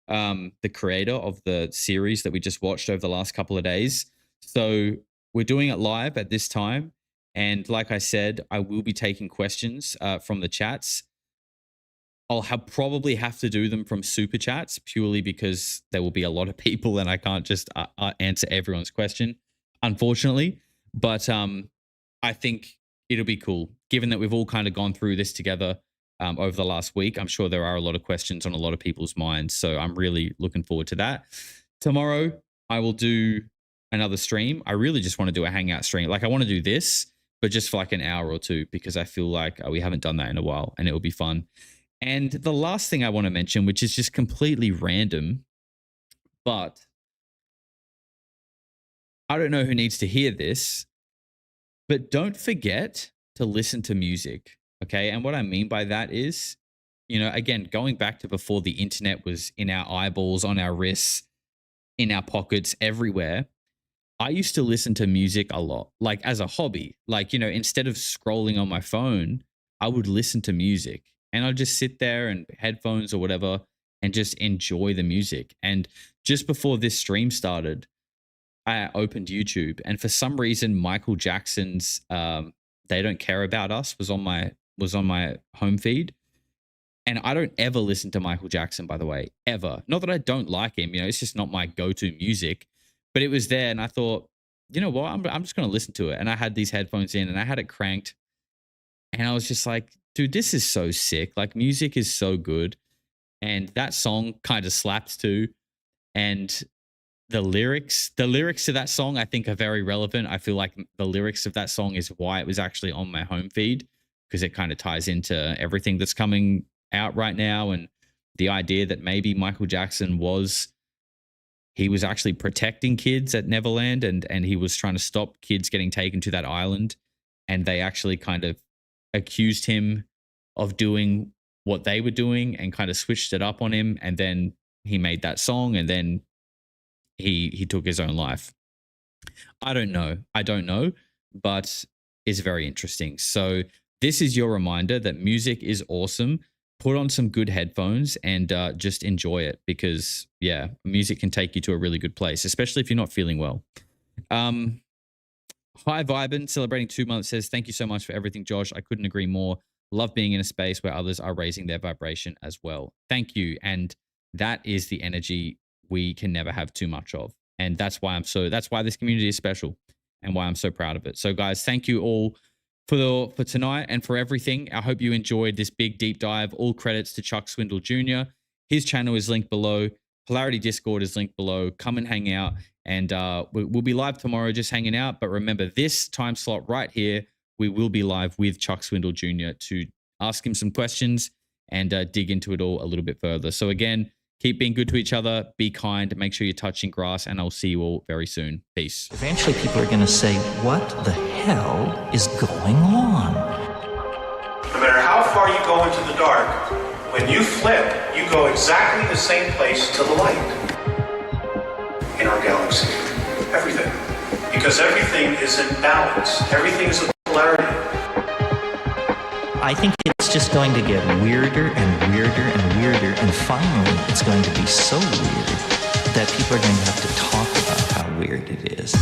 the creator of the series that we just watched over the last couple of days. So we're doing it live at this time. And like I said, I will be taking questions from the chats. I'll probably have to do them from super chats purely because there will be a lot of people and I can't just answer everyone's question, unfortunately. But I think it'll be cool, given that we've all kind of gone through this together over the last week. I'm sure there are a lot of questions on a lot of people's minds. So I'm really looking forward to that. Tomorrow, I will do another stream. I really just want to do a hangout stream. Like I want to do this, but just for like an hour or two, because I feel like we haven't done that in a while and it will be fun. And the last thing I want to mention, which is just completely random, but I don't know who needs to hear this, but don't forget to listen to music, okay? And what I mean by that is, again, going back to before the internet was in our eyeballs, on our wrists, in our pockets, everywhere, I used to listen to music a lot, like as a hobby. Like, instead of scrolling on my phone, I would listen to music and I'd just sit there and headphones or whatever and just enjoy the music. And just before this stream started, I opened YouTube and for some reason, Michael Jackson's They Don't Care About Us was on my home feed. And I don't ever listen to Michael Jackson, by the way, ever. Not that I don't like him, it's just not my go-to music. But it was there, and I thought, you know what? I'm just going to listen to it. And I had these headphones in, and I had it cranked. And I was just like, dude, this is so sick. Like, music is so good. And that song kind of slaps too. And the lyrics to that song, I think, are very relevant. I feel like the lyrics of that song is why it was actually on my home feed, because it kind of ties into everything that's coming out right now. And the idea that maybe Michael Jackson was actually protecting kids at Neverland, and he was trying to stop kids getting taken to that island. And they actually kind of accused him of doing what they were doing and kind of switched it up on him. And then he made that song, and then he took his own life. I don't know, but it's very interesting. So this is your reminder that music is awesome. Put on some good headphones and just enjoy it, because music can take you to a really good place, especially if you're not feeling well. Hi Vibin, celebrating 2 months, says, thank you so much for everything, Josh. I couldn't agree more. Love being in a space where others are raising their vibration as well. Thank you. And that is the energy we can never have too much of. And that's why this community is special and why I'm so proud of it. So guys, thank you all for tonight and for everything. I hope you enjoyed this big deep dive. All credits to Chuck Swindoll Jr. His channel is linked below. Polarity Discord is linked below. Come and hang out. And we'll be live tomorrow just hanging out. But remember, this time slot right here, we will be live with Chuck Swindoll Jr. to ask him some questions and dig into it all a little bit further. So again, keep being good to each other. Be kind. Make sure you're touching grass. And I'll see you all very soon. Peace. Eventually, people are going to say, what the hell is going on? No matter how far you go into the dark, when you flip, you go exactly the same place to the light in our galaxy. Everything. Because everything is in balance. Everything is a polarity. I think it's just going to get weirder and weirder and weirder, and finally it's going to be so weird that people are going to have to talk about how weird it is.